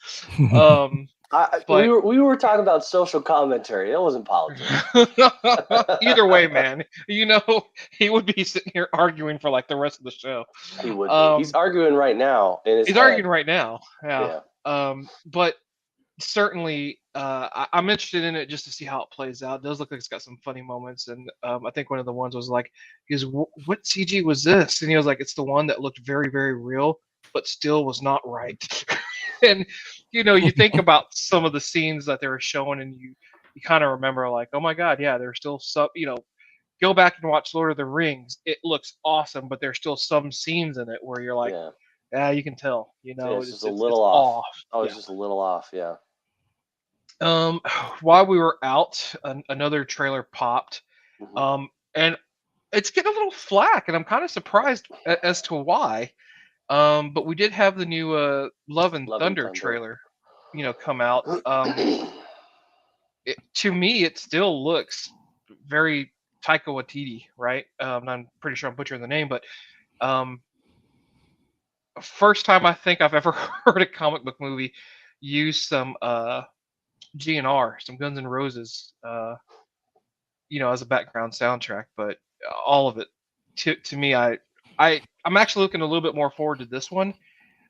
But we were talking about social commentary. It wasn't politics. either way, man, he would be sitting here arguing for like the rest of the show. He would be. He's arguing right now in his He's head. arguing right now. Yeah. But certainly, I'm interested in it just to see how it plays out. It does look like it's got some funny moments, and I think one of the ones was like, "What CG was this?" And he was like, "It's the one that looked very, very real, but still was not right." And you think about some of the scenes that they were showing, and you kind of remember like, "Oh my God, yeah, there's still some." Go back and watch Lord of the Rings. It looks awesome, but there's still some scenes in it where you're like, "Yeah, you can tell." It's just a little off. Oh, it's just a little off. Yeah. While we were out, another trailer popped, Mm-hmm. and it's getting a little flack, and I'm kind of surprised as to why. But we did have the new Love and Thunder trailer, come out. To me, it still looks very Taika Waititi, right? I'm pretty sure I'm butchering the name, but first time I think I've ever heard a comic book movie use some GNR, some Guns N' Roses, as a background soundtrack. But all of it, to me, I'm actually looking a little bit more forward to this one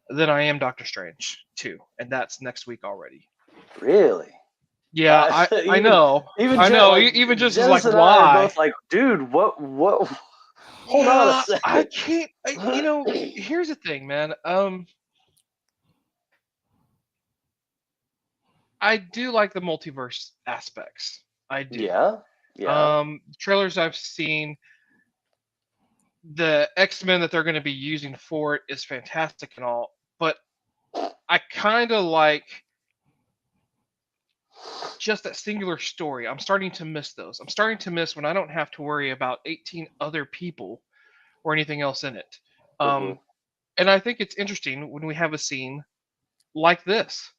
than I am Doctor Strange 2, and that's next week already. Really? Yeah, I know. Even just Dennis like and why? I are both like, dude, what? Hold on a second. I can't. Here's the thing, man. I do like the multiverse aspects. I do. Yeah. Trailers I've seen, the X-Men that they're going to be using for it is fantastic and all, but I kind of like just that singular story. I'm starting to miss those. I'm starting to miss when I don't have to worry about 18 other people or anything else in it. And I think it's interesting when we have a scene like this,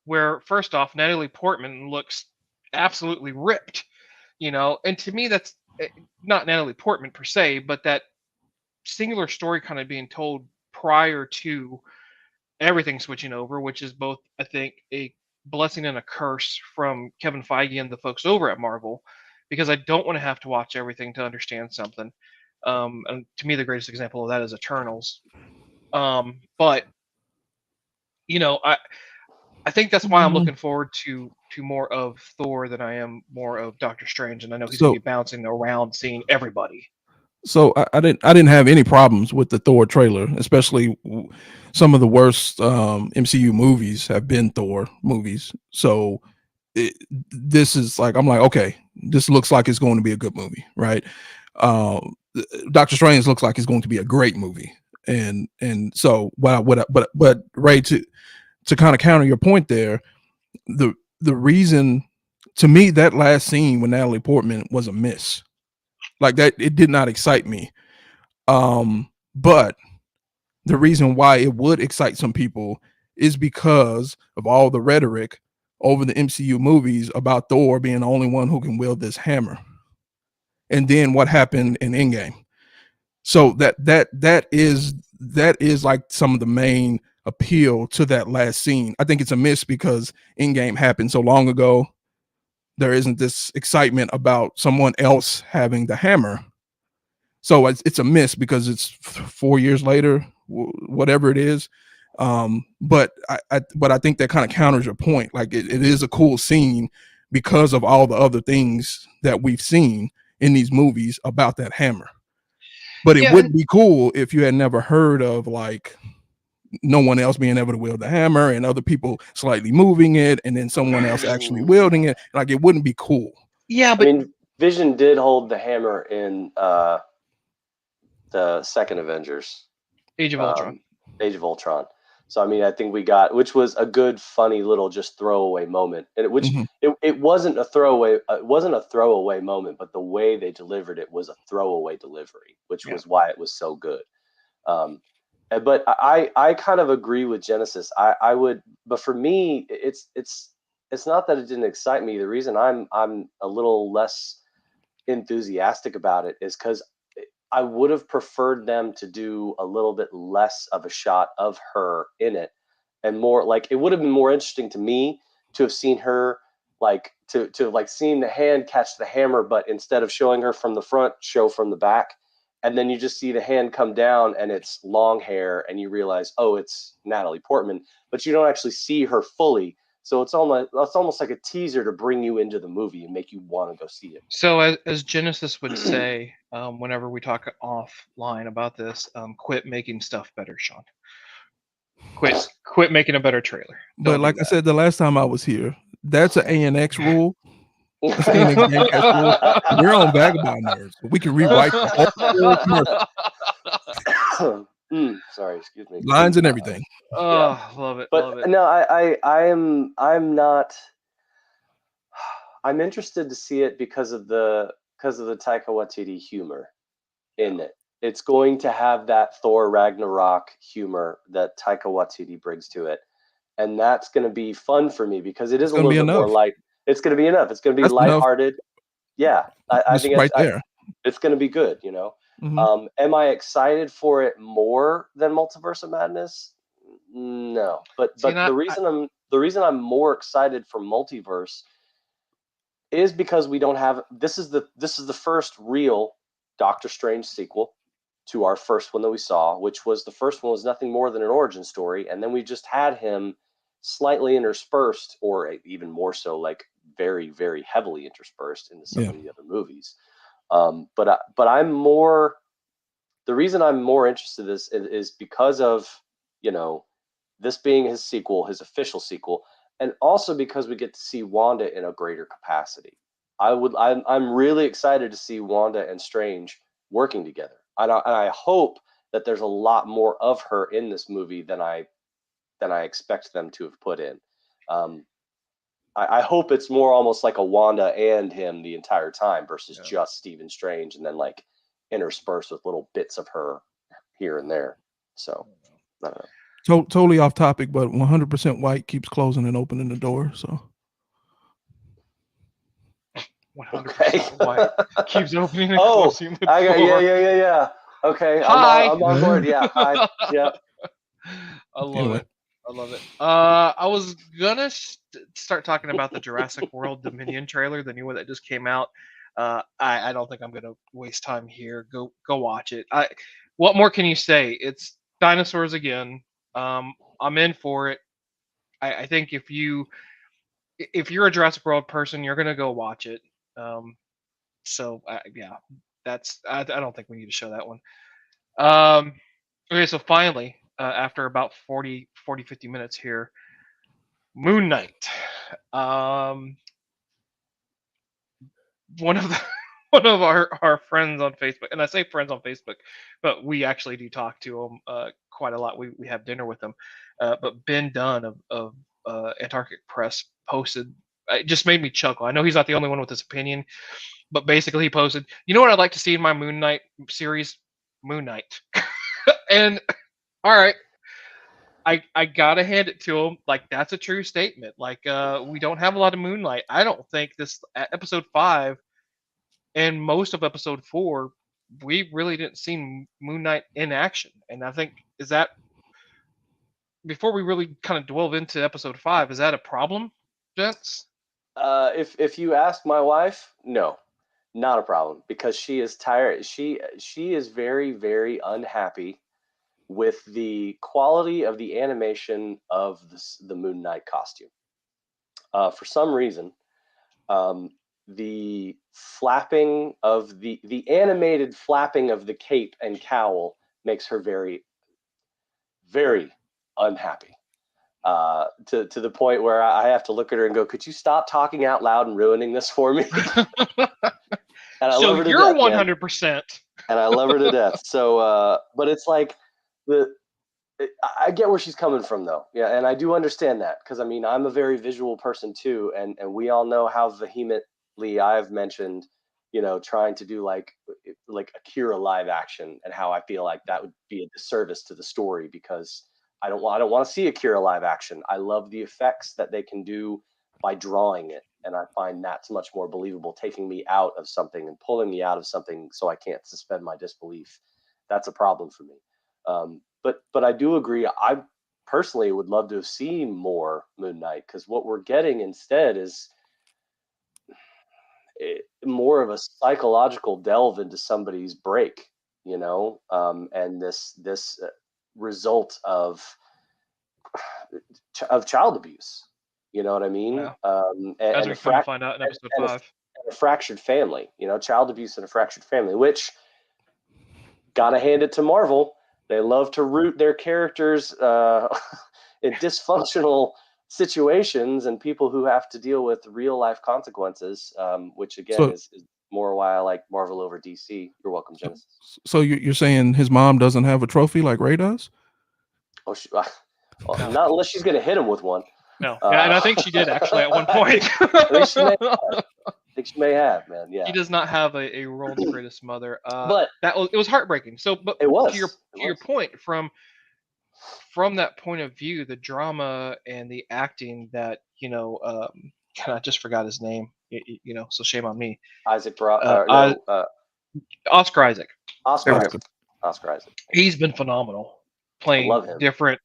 where first off, Natalie Portman looks absolutely ripped, and to me that's not Natalie Portman per se, but that singular story kind of being told prior to everything switching over, which is both, I think, a blessing and a curse from Kevin Feige and the folks over at Marvel, because I don't want to have to watch everything to understand something. And to me, the greatest example of that is Eternals. But I think that's why I'm looking forward to more of Thor than I am more of Doctor Strange, and I know he's gonna be bouncing around seeing everybody. So I didn't have any problems with the Thor trailer, especially some of the worst MCU movies have been Thor movies. So this is like, I'm like, okay, this looks like it's going to be a good movie, right? Doctor Strange looks like it's going to be a great movie, and so but Ray, to kind of counter your point there, the reason, to me, that last scene with Natalie Portman was a miss. Like that, it did not excite me. But the reason why it would excite some people is because of all the rhetoric over the MCU movies about Thor being the only one who can wield this hammer. And then what happened in Endgame. So that is like some of the main appeal to that last scene. I think it's a miss because Endgame happened so long ago. There isn't this excitement about someone else having the hammer. So it's a miss because it's 4 years later, whatever it is. But I think that kind of counters your point. Like it is a cool scene because of all the other things that we've seen in these movies about that hammer. But it wouldn't be cool if you had never heard of like no one else being able to wield the hammer and other people slightly moving it and then someone else actually wielding it. Like it wouldn't be cool. Yeah, but I mean, Vision did hold the hammer in the second Avengers, Age of Ultron. Age of Ultron. So I mean, I think we got, which was a good, funny little just throwaway moment, and it wasn't a throwaway. It wasn't a throwaway moment, but the way they delivered it was a throwaway delivery, which was why it was so good. But I kind of agree with Genesis. I would, but for me, it's not that it didn't excite me. The reason I'm a little less enthusiastic about it is because I would have preferred them to do a little bit less of a shot of her in it, and more like it would have been more interesting to me to have seen her like to have like seen the hand catch the hammer, but instead of showing her from the front, show from the back, and then you just see the hand come down and it's long hair, and you realize, oh, it's Natalie Portman, but you don't actually see her fully. So it's almost like a teaser to bring you into the movie and make you want to go see it. So as Genesis would say, whenever we talk offline about this, quit making stuff better, Sean. Quit making a better trailer. But like I said the last time I was here, that's an ANX rule. That's an ANX Gamecast rule. We're on Vagabond Nerds. We can rewrite the whole sorry, excuse me. lines and everything. Love it. But love it. no, I'm not. I'm interested to see it because of the Taika Waititi humor in it. It's going to have that Thor Ragnarok humor that Taika Waititi brings to it, and that's going to be fun for me because it is a little bit more light. It's going to be enough. It's going to be lighthearted. Yeah, I think right there. It's going to be good. You know, am I excited for it more than Multiverse of Madness? No, but the reason I'm more excited for Multiverse is because we don't have this is the first real Doctor Strange sequel to our first one that we saw, which was the first one was nothing more than an origin story, and then we just had him slightly interspersed, or even more so, like very, very heavily interspersed into some of the other movies. But I'm more, the reason I'm more interested in this is because of, you know, this being his sequel, his official sequel, and also because we get to see Wanda in a greater capacity. I'm really excited to see Wanda and Strange working together. And I hope that there's a lot more of her in this movie than I expect them to have put in. I hope it's more almost like a Wanda and him the entire time versus just Stephen Strange and then like interspersed with little bits of her here and there. So I don't know. Totally off topic, but 100% white keeps closing and opening the door. So 100% white keeps opening and closing the door. Yeah. Okay, Hi. I'm on board. Yeah, hi. Yeah. I love it. I was gonna start talking about the Jurassic World Dominion trailer, the new one that just came out. I don't think I'm gonna waste time here. Go watch it. What more can you say? It's dinosaurs again. I'm in for it. I think if you're a Jurassic World person, you're gonna go watch it. Yeah, that's. I don't think we need to show that one. Okay, so finally, after about 50 minutes here, Moon Knight. One of our friends on Facebook, and I say friends on Facebook, but we actually do talk to them quite a lot. We have dinner with them. But Ben Dunn of Antarctic Press posted. It just made me chuckle. I know he's not the only one with this opinion, but basically he posted, you know what I'd like to see in my Moon Knight series? Moon Knight. And all right, I gotta hand it to him. Like, that's a true statement. Like, we don't have a lot of Moonlight. I don't think this episode 5 and most of episode 4, we really didn't see Moon Knight in action. And I think, is that, before we really kind of delve into episode 5, is that a problem, gents? If you ask my wife, no, not a problem, because she is tired. She is very, very unhappy with the quality of the animation of the Moon Knight costume. For some reason, the flapping of the animated flapping of the cape and cowl makes her very, very unhappy. To the point where I have to look at her and go, "Could you stop talking out loud and ruining this for me?" And I love her to you're death, 100%. and I love her to death. So, but it's like I get where she's coming from, though. Yeah, and I do understand that, because I mean, I'm a very visual person too, and we all know how vehemently I've mentioned, trying to do like Akira live action, and how I feel like that would be a disservice to the story, because I don't want to see Akira live action. I love the effects that they can do by drawing it, and I find that's much more believable, taking me out of something and pulling me out of something so I can't suspend my disbelief. That's a problem for me. But I do agree. I personally would love to have seen more Moon Knight, because what we're getting instead is more of a psychological delve into somebody's break, and this result of child abuse. You know what I mean? Yeah. And As we come to find out in episode 5. a fractured family. Child abuse in a fractured family, which, gotta hand it to Marvel. They love to root their characters in dysfunctional situations and people who have to deal with real life consequences, which again is more why I like Marvel over DC. You're welcome, Genesis. So you're saying his mom doesn't have a trophy like Ray does? Oh, no. Not unless she's going to hit him with one. No, yeah, and I think she did actually at one point. I think she may have, man. Yeah, he does not have a world's greatest mother. But it was heartbreaking. So, but it was to your point, from that point of view, the drama and the acting that I just forgot his name. So shame on me. Oscar Isaac. Oscar Isaac. He's been phenomenal, playing different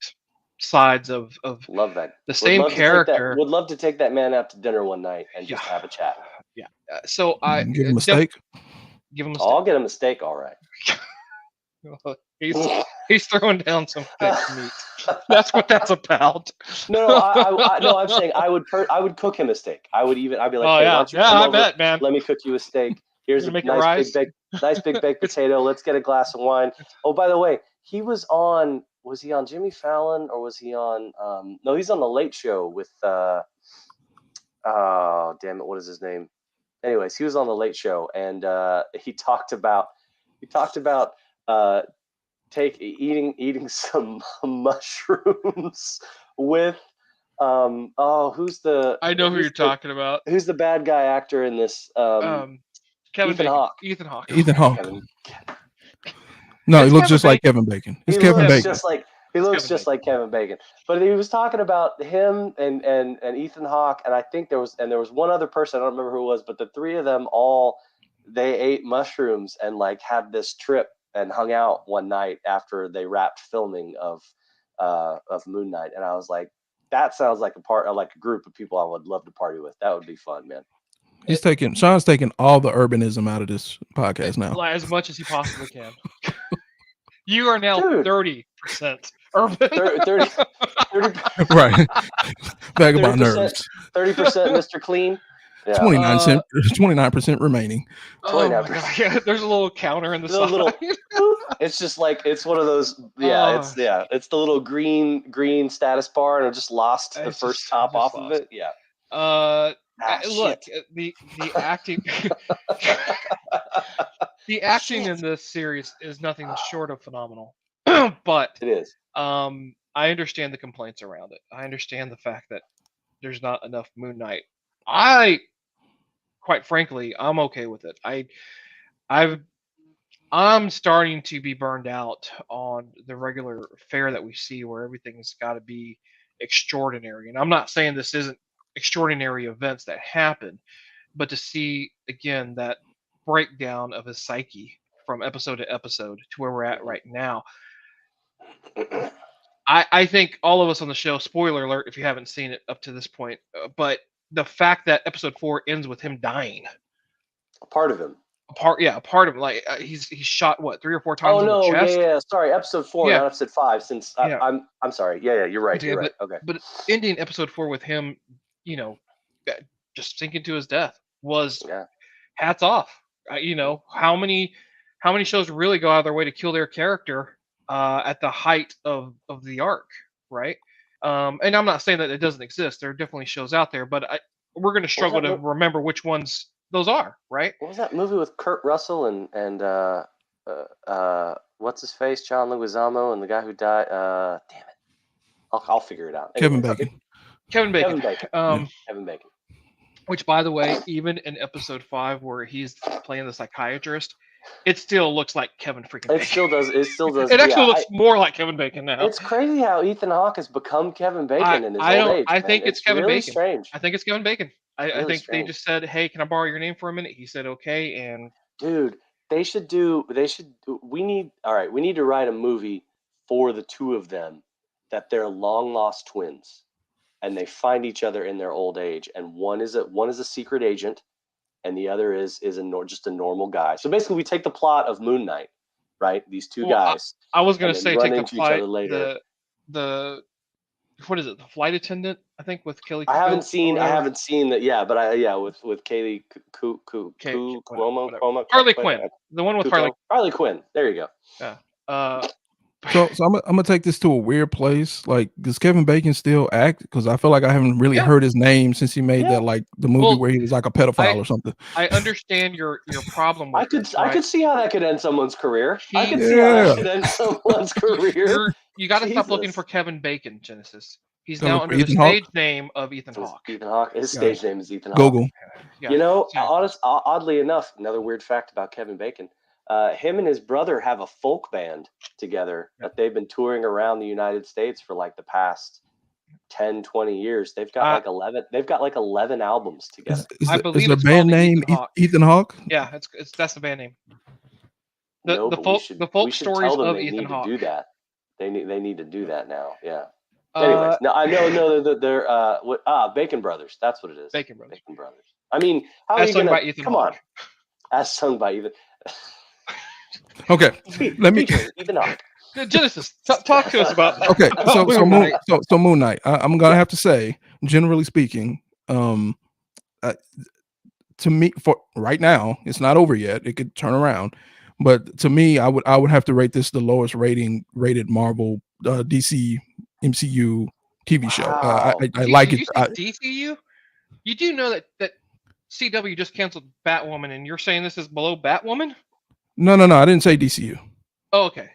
sides of love that the same character. Would love to take that man out to dinner one night and just have a chat. Yeah. So I give him a steak. I'll get him a steak. All right. He's throwing down some thick meat. That's what that's about. No, I'm saying I would cook him a steak. I'd be like, oh, hey, I bet, man. Let me cook you a steak. Here's a nice big baked potato. Let's get a glass of wine. Oh, by the way, was he on Jimmy Fallon, or was he on no, he's on the Late Show with oh damn it, what is his name? Anyways, he was on the Late Show, and he talked about eating some mushrooms with who's the I know who you're talking about. Who's the bad guy actor in this? Ethan Hawke. Ethan Hawke. No, he looks just like Kevin Bacon. It's Kevin Bacon. He looks just like Kevin Bacon. But he was talking about him and Ethan Hawke, and I think there was one other person, I don't remember who it was, but the three of them they ate mushrooms and like had this trip and hung out one night after they wrapped filming of Moon Knight, and I was like, that sounds like a group of people I would love to party with. That would be fun, man. Sean's taking all the urbanism out of this podcast now. As much as he possibly can. You are now 30% urban. 30 right. Back about nerves. 30% Mr. Clean. Yeah. 29% remaining. Oh my God. Yeah, there's a little counter in the side. It's just like, it's one of those. Yeah, it's the little green status bar, and I just lost the first top off of it. Yeah. Look, the acting. The acting in this series is nothing short of phenomenal, but it is. I understand the complaints around it. I understand the fact that there's not enough Moon Knight. Quite frankly, I'm okay with it. I'm starting to be burned out on the regular fare that we see, where everything's got to be extraordinary. And I'm not saying this isn't extraordinary events that happen, but to see again that breakdown of his psyche from episode to episode to where we're at right now. I think all of us on the show, spoiler alert if you haven't seen it up to this point, but the fact that episode 4 ends with him dying. A part of him. A part of him. Like he's shot 3 or 4 times in the chest. Yeah. Sorry, episode 4, not episode 5. Since I'm sorry. Yeah, you're right. You're right. Okay. But ending episode 4 with him, just sinking to his death was hats off. How many shows really go out of their way to kill their character at the height of the arc, right? And I'm not saying that it doesn't exist. There are definitely shows out there, but we're going to struggle to remember which ones those are, right? What was that movie with Kurt Russell and what's his face, John Leguizamo, and the guy who died. Damn it, I'll figure it out. Kevin Anyways, Bacon. Kevin Bacon. Kevin Bacon. Yeah. Kevin Bacon. Which, by the way, even in episode 5 where he's playing the psychiatrist, it still looks like Kevin freaking Bacon. It still does. It still does. It actually looks more like Kevin Bacon now. It's crazy how Ethan Hawke has become Kevin Bacon in his old age. I think it's Kevin really Bacon. Strange. I think it's Kevin Bacon. I think strange. they just said, "Hey, can I borrow your name for a minute?" He said, "Okay." And dude, we need to write a movie for the two of them that they're long lost twins and they find each other in their old age, and one is a secret agent and the other is just a normal guy. So basically we take the plot of Moon Knight, right? These two guys. I was going to say take the plot later. The what is it? The flight attendant, I think, with Kelly. I haven't seen that. Yeah, but with Kaylee Cuomo. Harley Quinn. The one with Harley Quinn. There you go. Yeah. So I'm gonna take this to a weird place. Like, does Kevin Bacon still act? Because I feel like I haven't really heard his name since he made that, like, the movie where he was like a pedophile or something. I understand your problem with I could see how that could end someone's career. I could see how that could end someone's career. You got to stop looking for Kevin Bacon, Genesis. He's now under the stage name of Ethan Hawke. Ethan Hawke. His stage name is Ethan Hawke. Google. Yeah. Oddly enough, another weird fact about Kevin Bacon. Him and his brother have a folk band together that they've been touring around the United States for like the past 10, 20 years. They've got like 11 albums together. Is the band name Ethan Hawke? Yeah, that's the band name. The folk stories of Ethan Hawke. Do that. They need to do that now. Yeah. Anyways, no, I know that they're Bacon Brothers. That's what it is. Bacon Brothers. I mean, how are you gonna by Ethan Hawke. On? As sung by Ethan. Okay, let me. Ethan Hawke. Genesis, talk to us about that. Okay, so Moon Knight. I'm gonna have to say, generally speaking, to me, for right now, it's not over yet. It could turn around, but to me, I would have to rate this the lowest rated Marvel DC MCU TV show. I like it. DCU. You do know that CW just canceled Batwoman, and you're saying this is below Batwoman? No. I didn't say DCU. Oh, okay.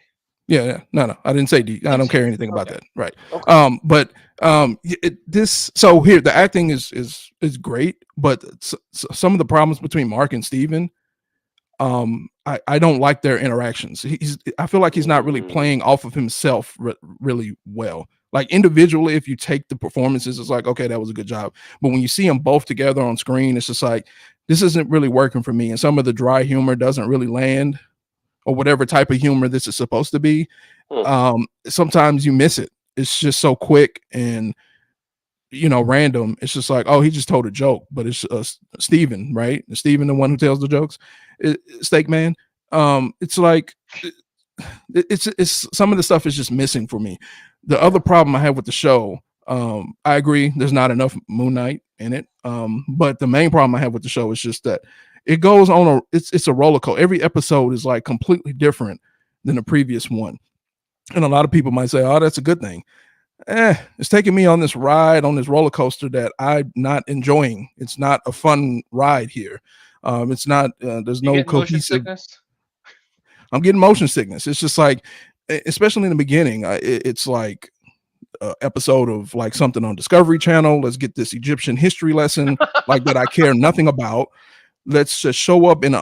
Yeah. No. I didn't say I don't care anything about that. Right. Okay. But so here the acting is great, but some of the problems between Mark and Steven, I don't like their interactions. I feel like he's not really playing off of himself really well. Like individually, if you take the performances, it's like, okay, that was a good job. But when you see them both together on screen, it's just like, this isn't really working for me. And some of the dry humor doesn't really land, or whatever type of humor this is supposed to be. Sometimes you miss it. It's just so quick and, random. It's just like, oh, he just told a joke, but it's Steven, right? Steven, the one who tells the jokes, Steak Man. It's like, it's some of the stuff is just missing for me. The other problem I have with the show, I agree, there's not enough Moon Knight in it. But the main problem I have with the show is just that it goes on it's a roller coaster. Every episode is like completely different than the previous one. And a lot of people might say, oh, that's a good thing. It's taking me on this ride, on this roller coaster that I'm not enjoying. It's not a fun ride here. It's not, there's no cohesive. I'm getting motion sickness. It's just like, especially in the beginning, it's like an episode of like something on Discovery Channel. Let's get this Egyptian history lesson like that I care nothing about. Let's just show up in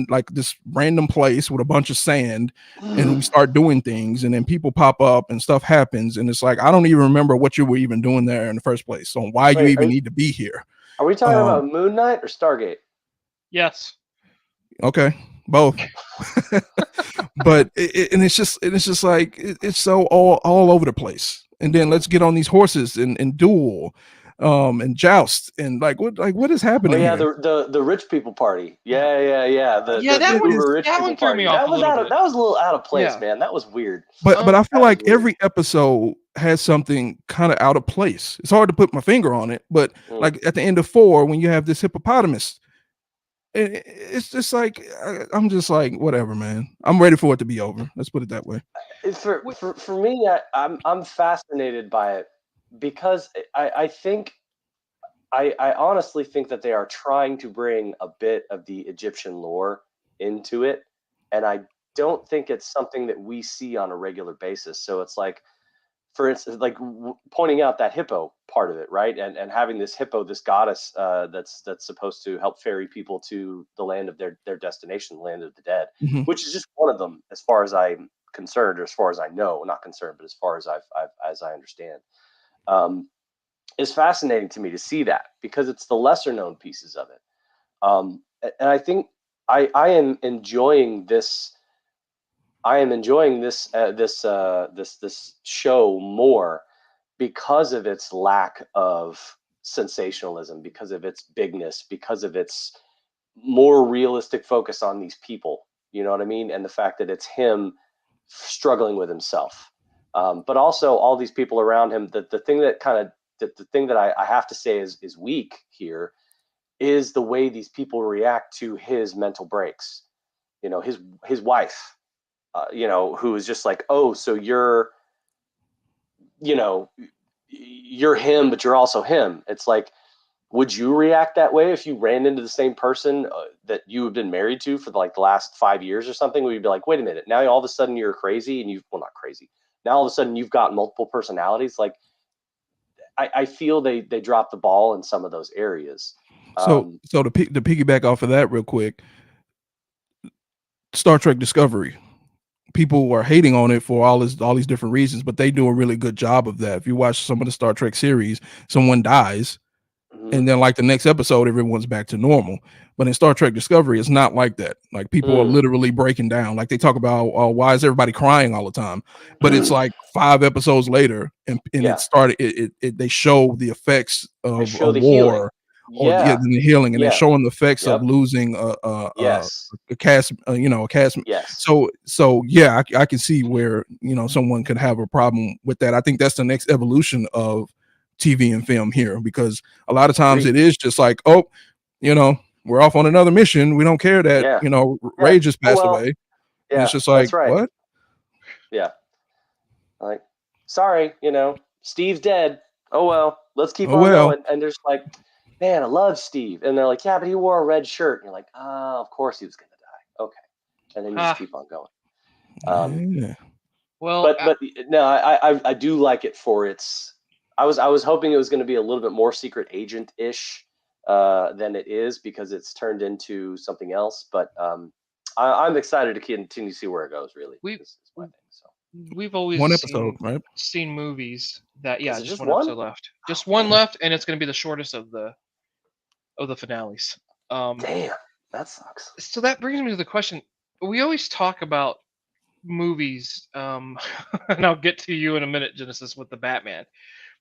like this random place with a bunch of sand and we start doing things, and then people pop up and stuff happens, and it's like, I don't even remember what you were even doing there in the first place. So why you even need to be here? Are we talking about Moon Knight or Stargate? Yes. Okay, both. But it's just like it's so all over the place. And then let's get on these horses and duel. And joust and what is happening? Oh, yeah, here? the rich people party. Yeah. That one threw me off. That was a little out of place, man. That was weird. But I feel like every episode has something kind of out of place. It's hard to put my finger on it, but like at the end of 4, when you have this hippopotamus, it's just like I'm just like, whatever, man. I'm ready for it to be over. Let's put it that way. For me, I'm fascinated by it. Because I honestly think that they are trying to bring a bit of the Egyptian lore into it, and don't think it's something that we see on a regular basis. So it's like, for instance, like pointing out that hippo part of it, right? And having this hippo, this goddess that's supposed to help ferry people to the land of their destination, the land of the dead, Mm-hmm. which is just one of them, as far as I'm concerned, or as far as I know, not concerned, but as far as as I understand, is fascinating to me to see that, because it's the lesser known pieces of it. And I think I am enjoying this. I am enjoying this show more because of its lack of sensationalism, because of its bigness, because of its more realistic focus on these people. You know what I mean? And the fact that it's him struggling with himself, but also all these people around him. The thing that kind of the thing that I have to say is weak here is the way these people react to his mental breaks. You know, his wife, you know, who is just like, oh, so you're, you know, you're him, but you're also him. It's like, would you react that way if you ran into the same person that you have been married to for like the last 5 years or something? Would you be like, wait a minute, now all of a sudden you're crazy, and well, not crazy. Now all of a sudden you've got multiple personalities. Like, I feel they dropped the ball in some of those areas. So to piggyback off of that real quick, Star Trek Discovery, people are hating on it for all these different reasons, but they do a really good job of that. If you watch some of the Star Trek series, someone dies, and then like the next episode, everyone's back to normal. But in Star Trek Discovery, it's not like that. Like, people are literally breaking down. Like, they talk about why is everybody crying all the time, but it's like 5 episodes later, and it started. They show the effects of a war, or the healing, and they're showing the effects of losing a cast, a cast. So yeah, I can see where, someone could have a problem with that. I think that's the next evolution of TV and film here, because a lot of times it is just like, oh, we're off on another mission. We don't care that, Ray just passed away. And it's just like, what? Yeah. Like, sorry, Steve's dead. Oh, well, let's keep on going. And there's like, man, I love Steve. And they're like, yeah, but he wore a red shirt. And you're like, oh, of course he was going to die. Okay. And then you just keep on going. Well, but no, I do like it for its, I was hoping it was going to be a little bit more secret agent-ish than it is, because it's turned into something else. But I'm excited to continue to see where it goes. Really, is my thing. So we've always one episode, right? Seen movies that just one episode left, just one left, and it's going to be the shortest of the finales. Damn, that sucks. So that brings me to the question: we always talk about movies, and I'll get to you in a minute, Genesis, with the Batman.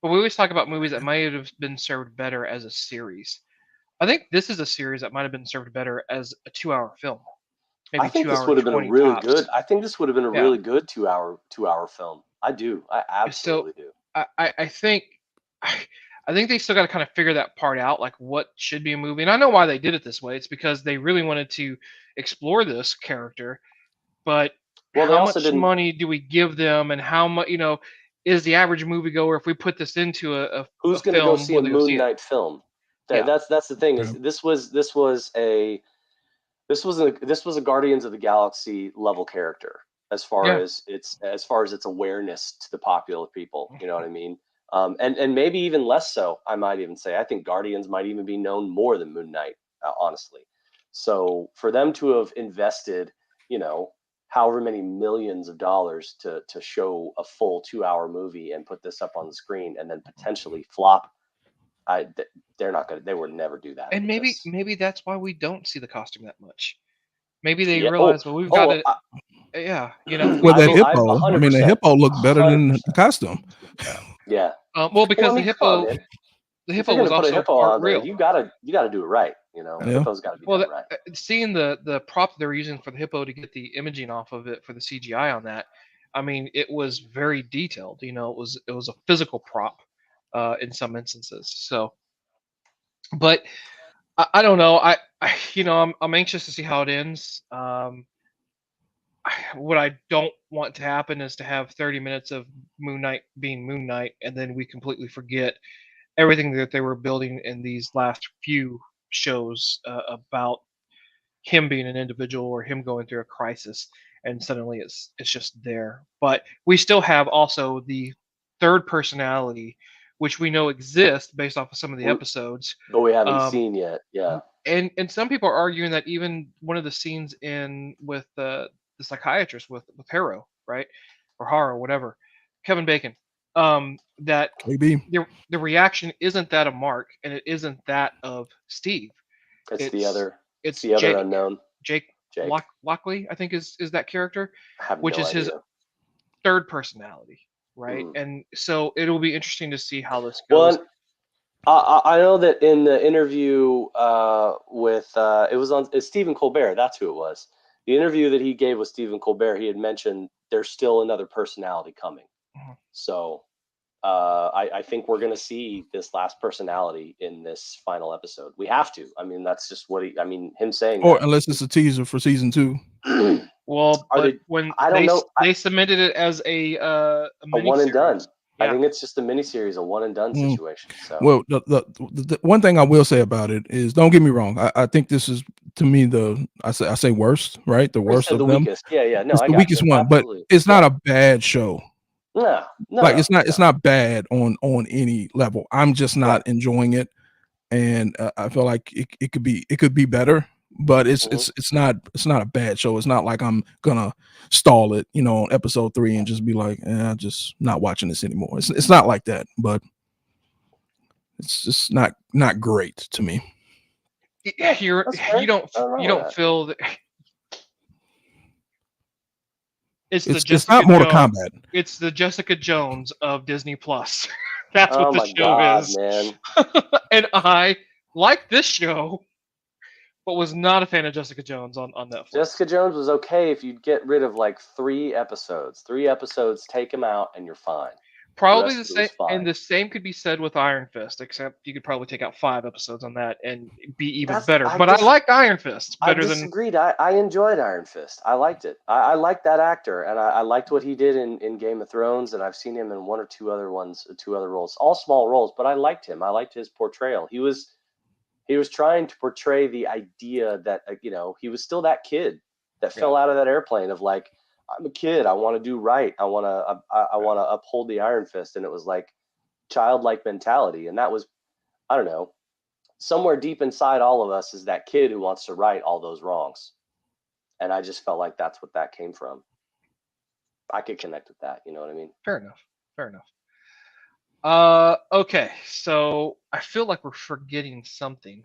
But we always talk about movies that might have been served better as a series. I think this is a series that might have been served better as a 2-hour film. Maybe I think this would have been a really good. I think this would have been a really good 2-hour film. I do. I absolutely do. I think they still got to kind of figure that part out, like what should be a movie. And I know why they did it this way. It's because they really wanted to explore this character. But how much money do we give them, and how much, is the average moviegoer, if we put this into a who's going to go see a Moon Knight film? That's the thing. Is this was a Guardians of the Galaxy level character as far as its awareness to the popular people. You know what I mean? And maybe even less so. I might even say I think Guardians might even be known more than Moon Knight, honestly. So for them to have invested, however many millions of dollars to show a full 2-hour movie and put this up on the screen and then potentially flop, they're not gonna. They would never do that. And maybe that's why we don't see the costume that much. Maybe they realize, we've got it. Well, that hippo. I mean, the hippo looked better than the costume. Yeah. Well, because the hippo was also part real. You gotta do it right. The hippo's got to be done right. Seeing the prop they were using for the hippo to get the imaging off of it for the CGI on that, I mean, it was very detailed. It was a physical prop in some instances. So, but I don't know. I'm anxious to see how it ends. What I don't want to happen is to have 30 minutes of Moon Knight being Moon Knight, and then we completely forget everything that they were building in these last few shows about him being an individual or him going through a crisis. and suddenly it's just there. But we still have also the third personality, which we know exists based off of some of the episodes, but we haven't um, seen yet. Yeah. and some people are arguing that even one of the scenes in with the psychiatrist with Harrow, right, or Haro, whatever, Kevin Bacon, that KB. the reaction isn't that of Mark and it isn't that of Steve. It's It's the other Jake unknown. Jake Jake. Lockley, I think is that character, I have which no is his idea. third personality, right? Mm. And so it'll be interesting to see how this goes. Well, I know that in the interview with it was on Stephen Colbert. That's who it was. The interview that he gave with Stephen Colbert, he had mentioned there's still another personality coming. Mhm. So I think we're going to see this last personality in this final episode. We have to. I mean, that's just what him saying Or that. unless it's a teaser for season 2. Well, Are but they- when I don't know. they submitted it as a one and done. miniseries. Yeah. I think it's just a miniseries, a one and done situation. So Well, the one thing I will say about it is, don't get me wrong. I think this is, to me, I say worst, right? The worst of the them. weakest. Yeah. No, It's I the got weakest you. one, Absolutely. but it's not a bad show. No. Like it's not bad on any level. I'm just not enjoying it, and I feel like it could be better. But it's not a bad show. It's not like I'm gonna stall it, on episode 3 and just be like, I'm just not watching this anymore. It's not like that, but it's just not great to me. You don't feel that. It's not Mortal Kombat. It's the Jessica Jones of Disney Plus. That's what the my show God, is. Man. And I like this show, but was not a fan of Jessica Jones on Netflix. Jessica Jones was okay if you'd get rid of like 3 episodes. 3 episodes, take them out, and you're fine. Probably the same, and the same could be said with Iron Fist, except you could probably take out 5 episodes on that and be even better. But I liked Iron Fist better than. I disagreed. I enjoyed Iron Fist. I liked it. I liked that actor, and I liked what he did in Game of Thrones, and I've seen him in 1 or 2 other roles, all small roles. But I liked him. I liked his portrayal. He was trying to portray the idea that he was still that kid that fell out of that airplane of like, I'm a kid. I want to do right. I want to uphold the Iron Fist. And it was like childlike mentality. And that was, I don't know, somewhere deep inside all of us is that kid who wants to right all those wrongs. And I just felt like that's what that came from. I could connect with that. You know what I mean? Fair enough. Okay. So I feel like we're forgetting something.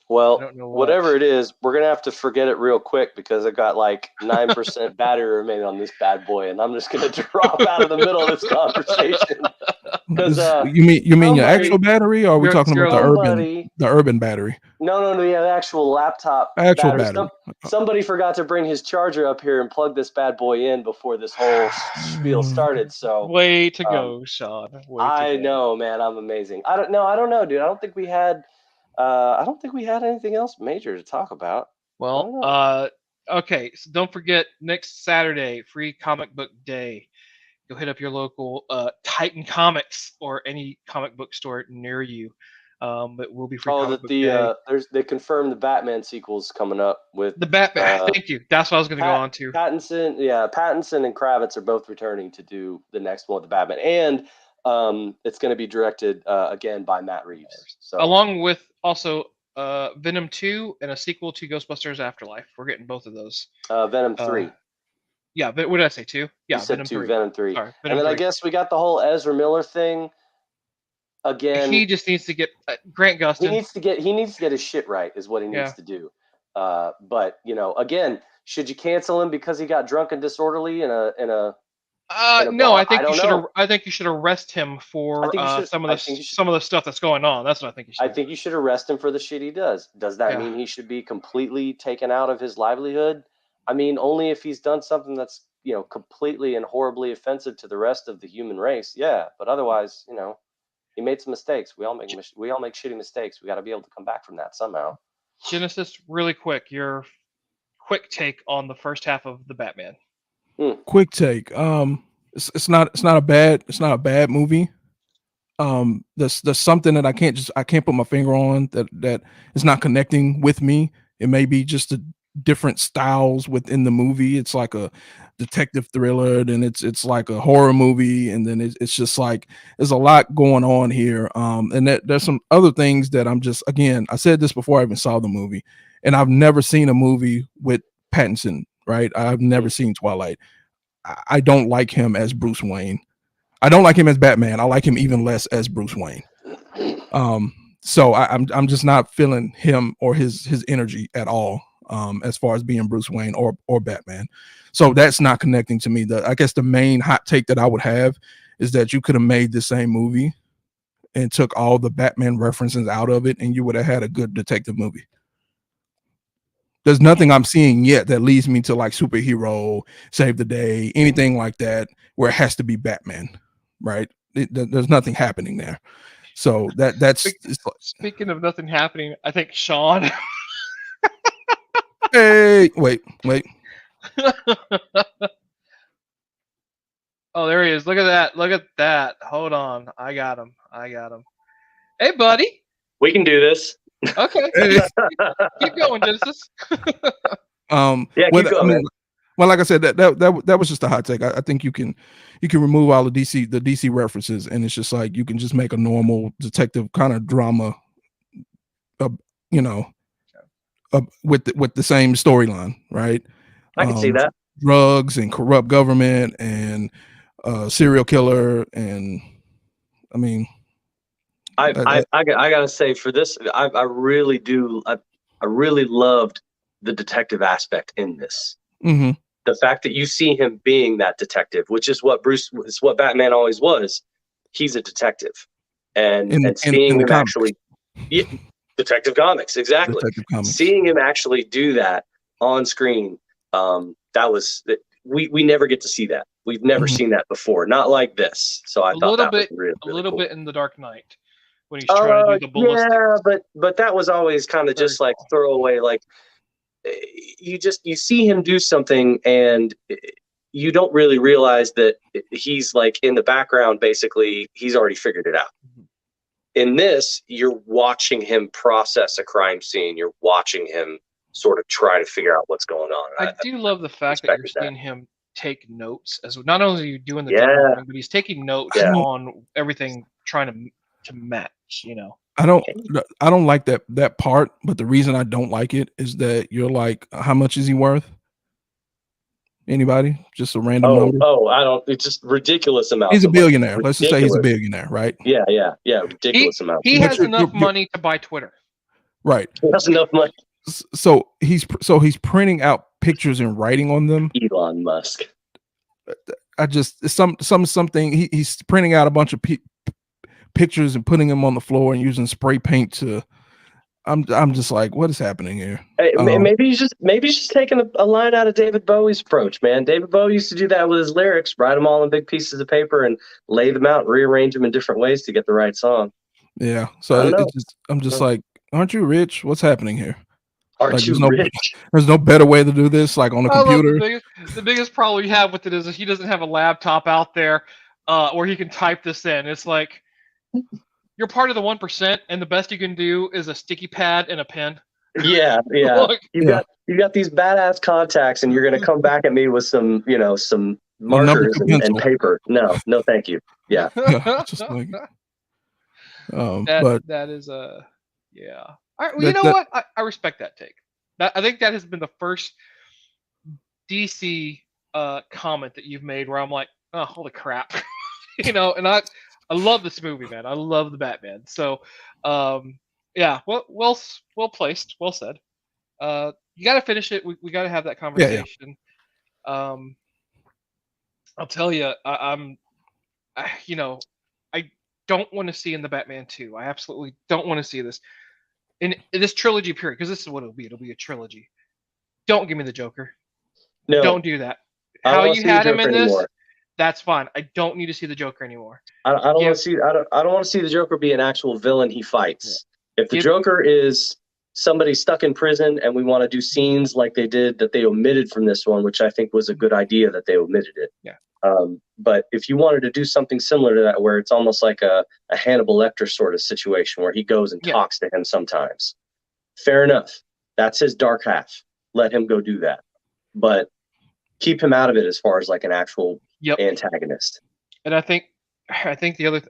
Well, whatever it is, we're going to have to forget it real quick because I've got like 9% battery remaining on this bad boy, and I'm just going to drop out of the middle of this conversation. Because you mean your actual battery, or are we talking about the urban battery? No, the actual laptop battery. Somebody forgot to bring his charger up here and plug this bad boy in before this whole spiel started. So way to go, Sean. I know, man. I'm amazing. I don't know, dude. I don't think we had anything else major to talk about. Well, okay. So don't forget, next Saturday, Free Comic Book Day. Go hit up your local Titan Comics or any comic book store near you. But we'll be free. They confirmed the Batman sequels coming up with the Batman. Thank you. That's what I was going to go on to. Pattinson and Kravitz are both returning to do the next one with the Batman, and it's going to be directed again by Matt Reeves. So along with also Venom 2 and a sequel to Ghostbusters Afterlife. We're getting both of those. Venom 3. Yeah, but what did I say? 2? Yeah, Venom 3. Venom 3. Sorry, and then 3. I guess we got the whole Ezra Miller thing. Again, he just needs to get Grant Gustin. He needs to get his shit right, is what he needs to do. But again, should you cancel him because he got drunk and disorderly in a no, I think you should arrest him for some of the stuff that's going on. That's what I think you should. I think you should arrest him for the shit he does. Does that mean he should be completely taken out of his livelihood? I mean, only if he's done something that's completely and horribly offensive to the rest of the human race. Yeah, but otherwise, he made some mistakes. We all make shitty mistakes. We got to be able to come back from that somehow. Genesis, really quick, your quick take on the first half of the Batman. Quick take. It's not a bad movie. There's something that I can't put my finger on that is not connecting with me. It may be just different styles within the movie. It's like a detective thriller, then it's like a horror movie, and then it's just like there's a lot going on here. And there's some other things that I'm just, again, I said this before I even saw the movie, and I've never seen a movie with Pattinson, right? I've never seen Twilight. I don't like him as Bruce Wayne. I don't like him as Batman. I like him even less as Bruce Wayne. So I'm just not feeling him or his energy at all, as far as being Bruce Wayne or Batman. So that's not connecting to me. I guess the main hot take that I would have is that you could have made the same movie and took all the Batman references out of it, and you would have had a good detective movie. There's nothing I'm seeing yet that leads me to like superhero, save the day, anything like that, where it has to be Batman, right? There's nothing happening there. So that's Speaking of nothing happening, I think Sean. Hey, wait. Oh, there he is. Look at that. Hold on. I got him. Hey, buddy. We can do this. Okay. Hey. Keep going, Genesis. Yeah, keep going, man. Well, like I said, that was just a hot take. I think you can remove all the DC references, and it's just like you can just make a normal detective kind of drama, with the same storyline, right? I can see that. Drugs and corrupt government and serial killer, and I mean, I gotta say, for this, I really do. I really loved the detective aspect in this. Mm-hmm. The fact that you see him being that detective, which is what Batman always was. He's a detective, and seeing him actually, Detective Comics, exactly. Detective Comics. Seeing him actually do that on screen, we never get to see that. We've never seen that before, not like this. So I thought that was really cool. Bit in The Dark Knight when he's trying to do the ballistics. Yeah, but that was always kind of just like throwaway. Like you see him do something and you don't really realize that he's like in the background. Basically, he's already figured it out. In this, you're watching him process a crime scene. You're watching him sort of try to figure out what's going on. I do love the fact that you're seeing him take notes, as not only are you doing the drama thing, but he's taking notes on everything, trying to match. I don't like that part, but the reason I don't like it is that you're like, how much is he worth? Anybody? Just a random number? I don't. It's just ridiculous amount. He's a billionaire. Let's just say he's a billionaire, right? Yeah. Ridiculous amount. He has enough money to buy Twitter. Right. He has enough money. So he's printing out pictures and writing on them. Elon Musk. Something he's printing out a bunch of pictures and putting them on the floor and using spray paint to. I'm just like, what is happening here? Hey, maybe he's just taking a line out of David Bowie's approach, man. David Bowie used to do that with his lyrics, write them all in big pieces of paper and lay them out, rearrange them in different ways to get the right song. Yeah. So I'm just like, aren't you rich? What's happening here? Aren't you rich? There's no better way to do this, like on a computer. The biggest problem you have with it is that he doesn't have a laptop out there where he can type this in. It's like, you're part of the 1%, and the best you can do is a sticky pad and a pen. Yeah. You got these badass contacts, and you're gonna come back at me with some markers and paper. No, thank you. Yeah. Just like, that is yeah. All right, well, what? I respect that take. I think that has been the first DC comment that you've made where I'm like, oh, holy crap, and I love this movie, man. I love the Batman. So, yeah, well placed, well said. You got to finish it. We got to have that conversation. Yeah. I'll tell you, I don't want to see in the Batman 2. I absolutely don't want to see this in this trilogy period, because this is what it'll be. It'll be a trilogy. Don't give me the Joker. No, don't do that. How you had him in this? Anymore. That's fine. I don't need to see the Joker anymore. I don't want to see. I don't want to see the Joker be an actual villain he fights. Yeah. If the Joker is somebody stuck in prison, and we want to do scenes like they did that they omitted from this one, which I think was a good idea that they omitted it. Yeah. But if you wanted to do something similar to that, where it's almost like a Hannibal Lecter sort of situation, where he goes and talks to him sometimes, fair enough. That's his dark half. let him go do that. But keep him out of it as far as like an actual antagonist. And I think the other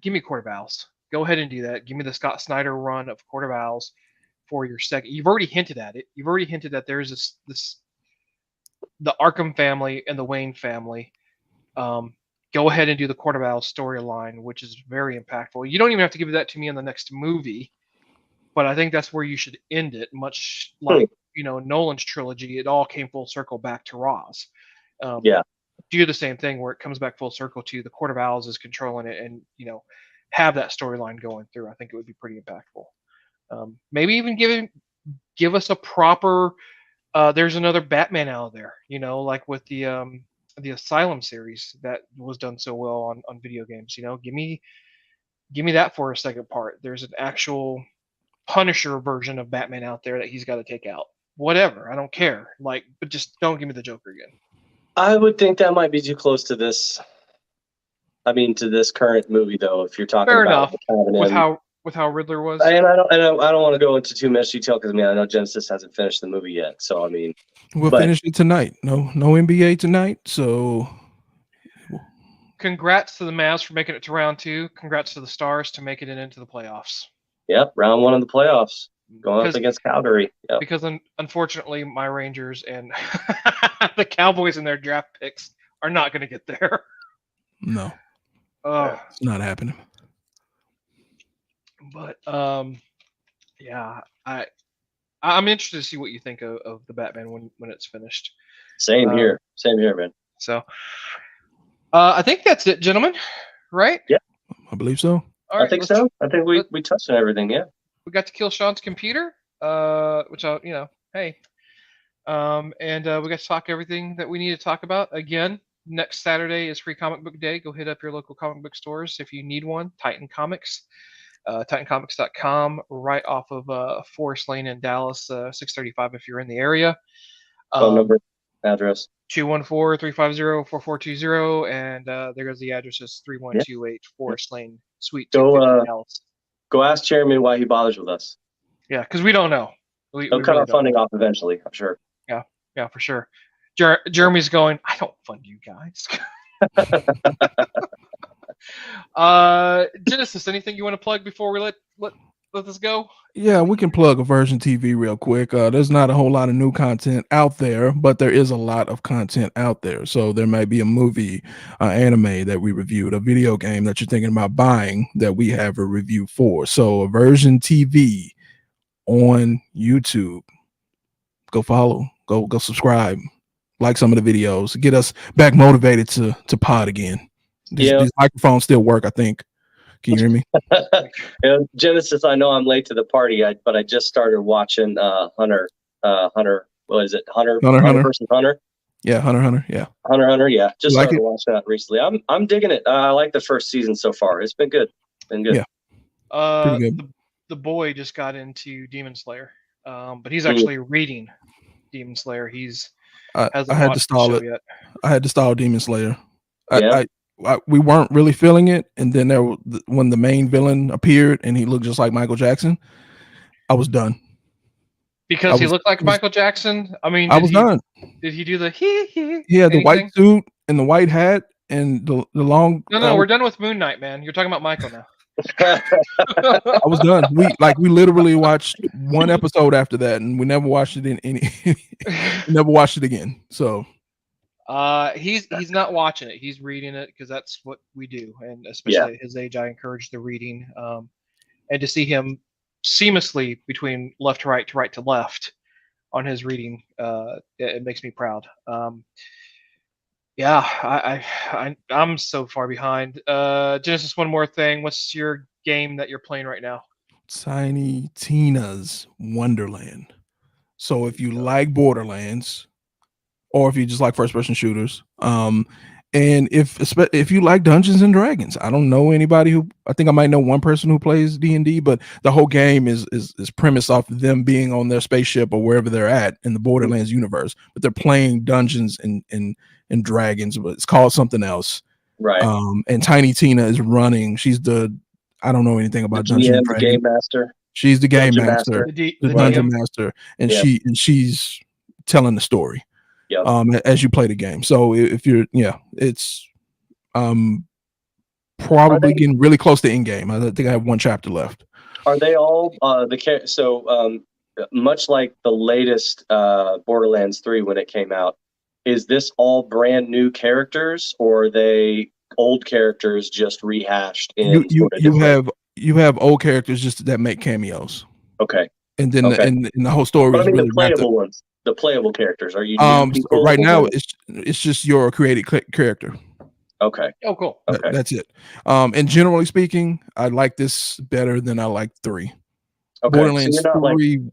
give me Court of Owls. Go ahead and do that. Give me the Scott Snyder run of Court of Owls for your second. You've already hinted at it. You've already hinted that there's this the Arkham family and the Wayne family. Go ahead and do the Court of Owls storyline, which is very impactful. You don't even have to give that to me in the next movie, but I think that's where you should end it. Much like Nolan's trilogy, it all came full circle back to Ra's. Do the same thing where it comes back full circle to the Court of Owls is controlling it, and have that storyline going through. I think it would be pretty impactful. Maybe even give us a proper. There's another Batman out there, like with the Asylum series that was done so well on video games. Give me that for a second part. There's an actual Punisher version of Batman out there that he's got to take out. Whatever, I don't care. But just don't give me the Joker again. I would think that might be too close to this. I mean, to this current movie, though. If you're talking Fair about enough. With how Riddler was, and I don't want to go into too much detail because I know Genesis hasn't finished the movie yet. So we'll finish it tonight. No NBA tonight. So, congrats to the Mavs for making it to round 2. Congrats to the Stars to making it into the playoffs. Yep, round 1 of the playoffs, going up against Calgary. Yep. Because unfortunately, my Rangers and the Cowboys and their draft picks are not going to get there. No, it's not happening. But I'm interested to see what you think of the Batman when it's finished. Same here, man. So, I think that's it, gentlemen. Right? Yeah, I believe so. I think so. I think we touched on everything. Yeah, we got to kill Sean's computer. Which hey. And we got to talk everything that we need to talk about. Again, next Saturday is Free Comic Book Day. Go hit up your local comic book stores if you need one. Titan Comics, TitanComics.com, right off of Forest Lane in Dallas, 635 if you're in the area. Phone number, address. 214-350-4420, and there goes the address is 3128 Forest Lane, Suite 250, Dallas. Go ask Chairman why he bothers with us. Yeah, because we don't know. They'll cut our funding off eventually, I'm sure. Yeah, for sure. Jeremy's going, I don't fund you guys. Genesis, anything you want to plug before we let this go? Yeah, we can plug a Version TV real quick. There's not a whole lot of new content out there, but there is a lot of content out there. So there might be a movie, anime that we reviewed, a video game that you're thinking about buying that we have a review for. So a Version TV on YouTube. Go follow, go subscribe, like some of the videos, get us back motivated to pod again. These microphones still work, I think. Can you hear me? Genesis, I know I'm late to the party, but I just started watching Hunter. What is it? Hunter versus Hunter. Yeah, Hunter. Yeah. Hunter. Yeah, just started watching that recently. I'm digging it. I like the first season so far. It's been good. Yeah. Pretty good. The boy just got into Demon Slayer, but he's actually reading Demon Slayer. I had to stall it. Yet. I had to stall Demon Slayer. We weren't really feeling it, and then when the main villain appeared and he looked just like Michael Jackson, I was done. Because he looked like Michael Jackson. I mean, I was done. Did he do the he? He had the white suit and the white hat and the long. No, we're done with Moon Knight, man. You're talking about Michael now. I was done. We literally watched one episode after that, and we never watched it never watched it again. So he's not watching it. He's reading it because that's what we do, and especially at his age, I encourage the reading. And to see him seamlessly between left to right to left on his reading, it makes me proud. I'm so far behind. Genesis, one more thing. What's your game that you're playing right now? Tiny Tina's Wonderland. So if you like Borderlands, or if you just like first-person shooters, and if you like Dungeons and Dragons, I don't know anybody who. I think I might know one person who plays D&D, but the whole game is premised off of them being on their spaceship or wherever they're at in the Borderlands universe. But they're playing Dungeons and Dragons, but it's called something else. Right. And Tiny Tina is running. She's I don't know anything about Dungeons and Dragons. Game master. She's the game master, the dungeon master, and yep. she's telling the story. Yep. As you play the game. So if you're, it's probably getting really close to end game. I think I have one chapter left. Are they all much like the latest Borderlands 3 when it came out? Is this all brand new characters, or are they old characters just rehashed in you have old characters just that make cameos? Okay. And then the whole story is really the playable ones. The playable characters. Are you right now it's just your created character. Okay. Oh, cool. Okay. That's it. And generally speaking, I like this better than I like 3. Okay. Borderlands 3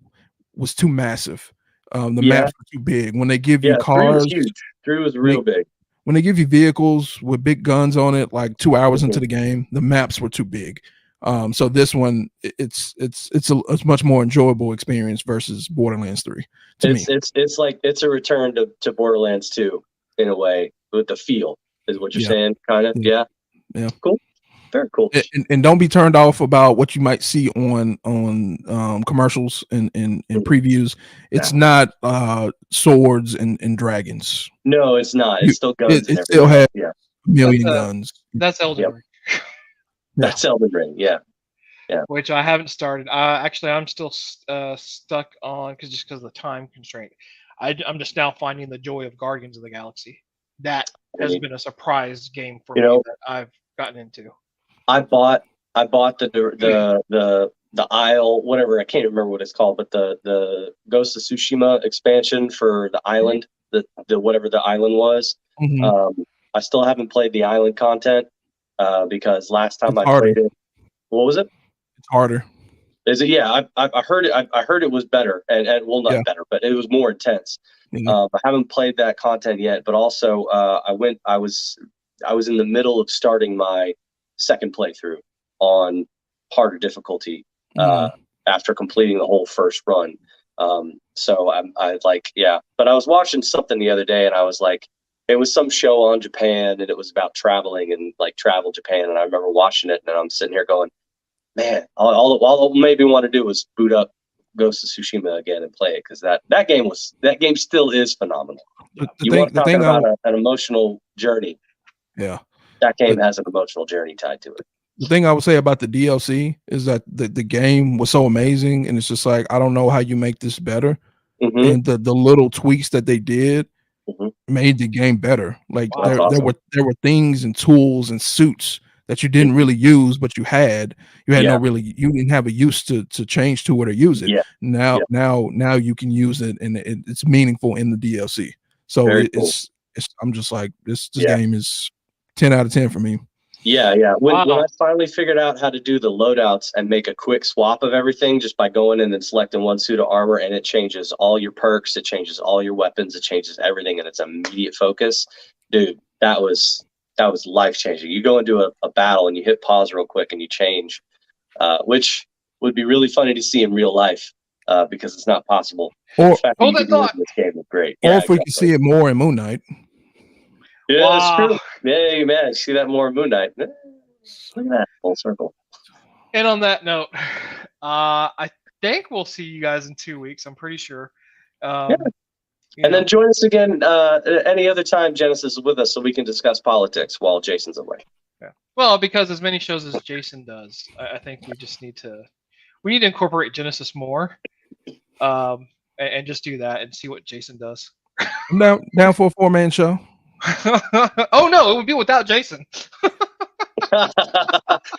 was too massive. The maps were too big. When they give you cars, 3 was huge. 3 was real big. When they give you vehicles with big guns on it, like 2 hours into the game, the maps were too big. So this one, it's a much more enjoyable experience versus Borderlands 3 to me. It's like it's a return to Borderlands 2 in a way, with the feel is what you're saying, kind of. Yeah. Cool. Very cool. And don't be turned off about what you might see on commercials and previews. It's not swords and dragons. No, it's not. It's still guns. It still has a million guns. That's Elden Ring. That's Elden Ring. Yeah. Which I haven't started. Actually, I'm still stuck on because of the time constraint. I'm just now finding the joy of Guardians of the Galaxy. That has been a surprise game for me that I've gotten into. I bought the Isle, whatever, I can't remember what it's called, but the Ghost of Tsushima expansion for the island, the whatever the island was. I still haven't played the island content because last time I played it, what was it? It's harder. Is it? Yeah, I heard it. I heard it was better, and well, not better, but it was more intense. I haven't played that content yet, but also I was in the middle of starting my second playthrough on harder difficulty after completing the whole first run. So but I was watching something the other day, and I was like, it was some show on Japan, and it was about traveling and like travel Japan, and I remember watching it, and I'm sitting here going, man, all I maybe want to do was boot up Ghost of Tsushima again and play it, because that game still is phenomenal. You want to talk about an emotional journey? Yeah, that game has an emotional journey tied to it. The thing I would say about the DLC is that the game was so amazing, and it's just like, I don't know how you make this better. And the little tweaks that they did made the game better. Like there were things and tools and suits that you didn't really use, but you had you didn't have a use to change to it or use it. Now you can use it, and it's meaningful in the DLC. So I'm just like, this game is 10 out of 10 for me. When I finally figured out how to do the loadouts and make a quick swap of everything just by going in and selecting one suit of armor, and it changes all your perks, it changes all your weapons, it changes everything, and it's immediate focus, dude, that was life-changing. You go into a battle and you hit pause real quick and you change, which would be really funny to see in real life, because it's not possible. Or the fact that you can this game is great. Or if we can see it more in Moon Knight. Yeah, that's true. Yeah, man, see that more in Moon Knight. Look at that, full circle. And on that note, I think we'll see you guys in 2 weeks. I'm pretty sure. And then join us again any other time Genesis is with us, so we can discuss politics while Jason's away. Yeah. Well, because as many shows as Jason does, I think we just need to incorporate Genesis more, and just do that and see what Jason does. I'm down for a 4-man show. Oh no, it would be without Jason.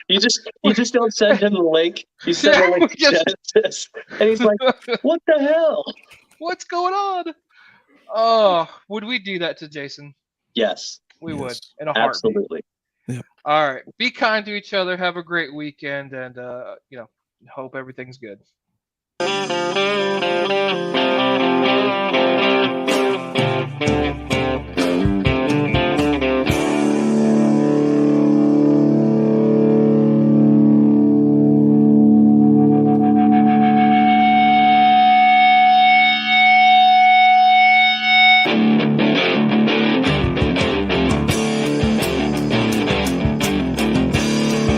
you just don't send him the link. You send the link to Genesis, and he's like, "What the hell? What's going on?" Oh, would we do that to Jason? Yes, we would. In a heartbeat. Absolutely. Yeah. All right. Be kind to each other. Have a great weekend, and hope everything's good.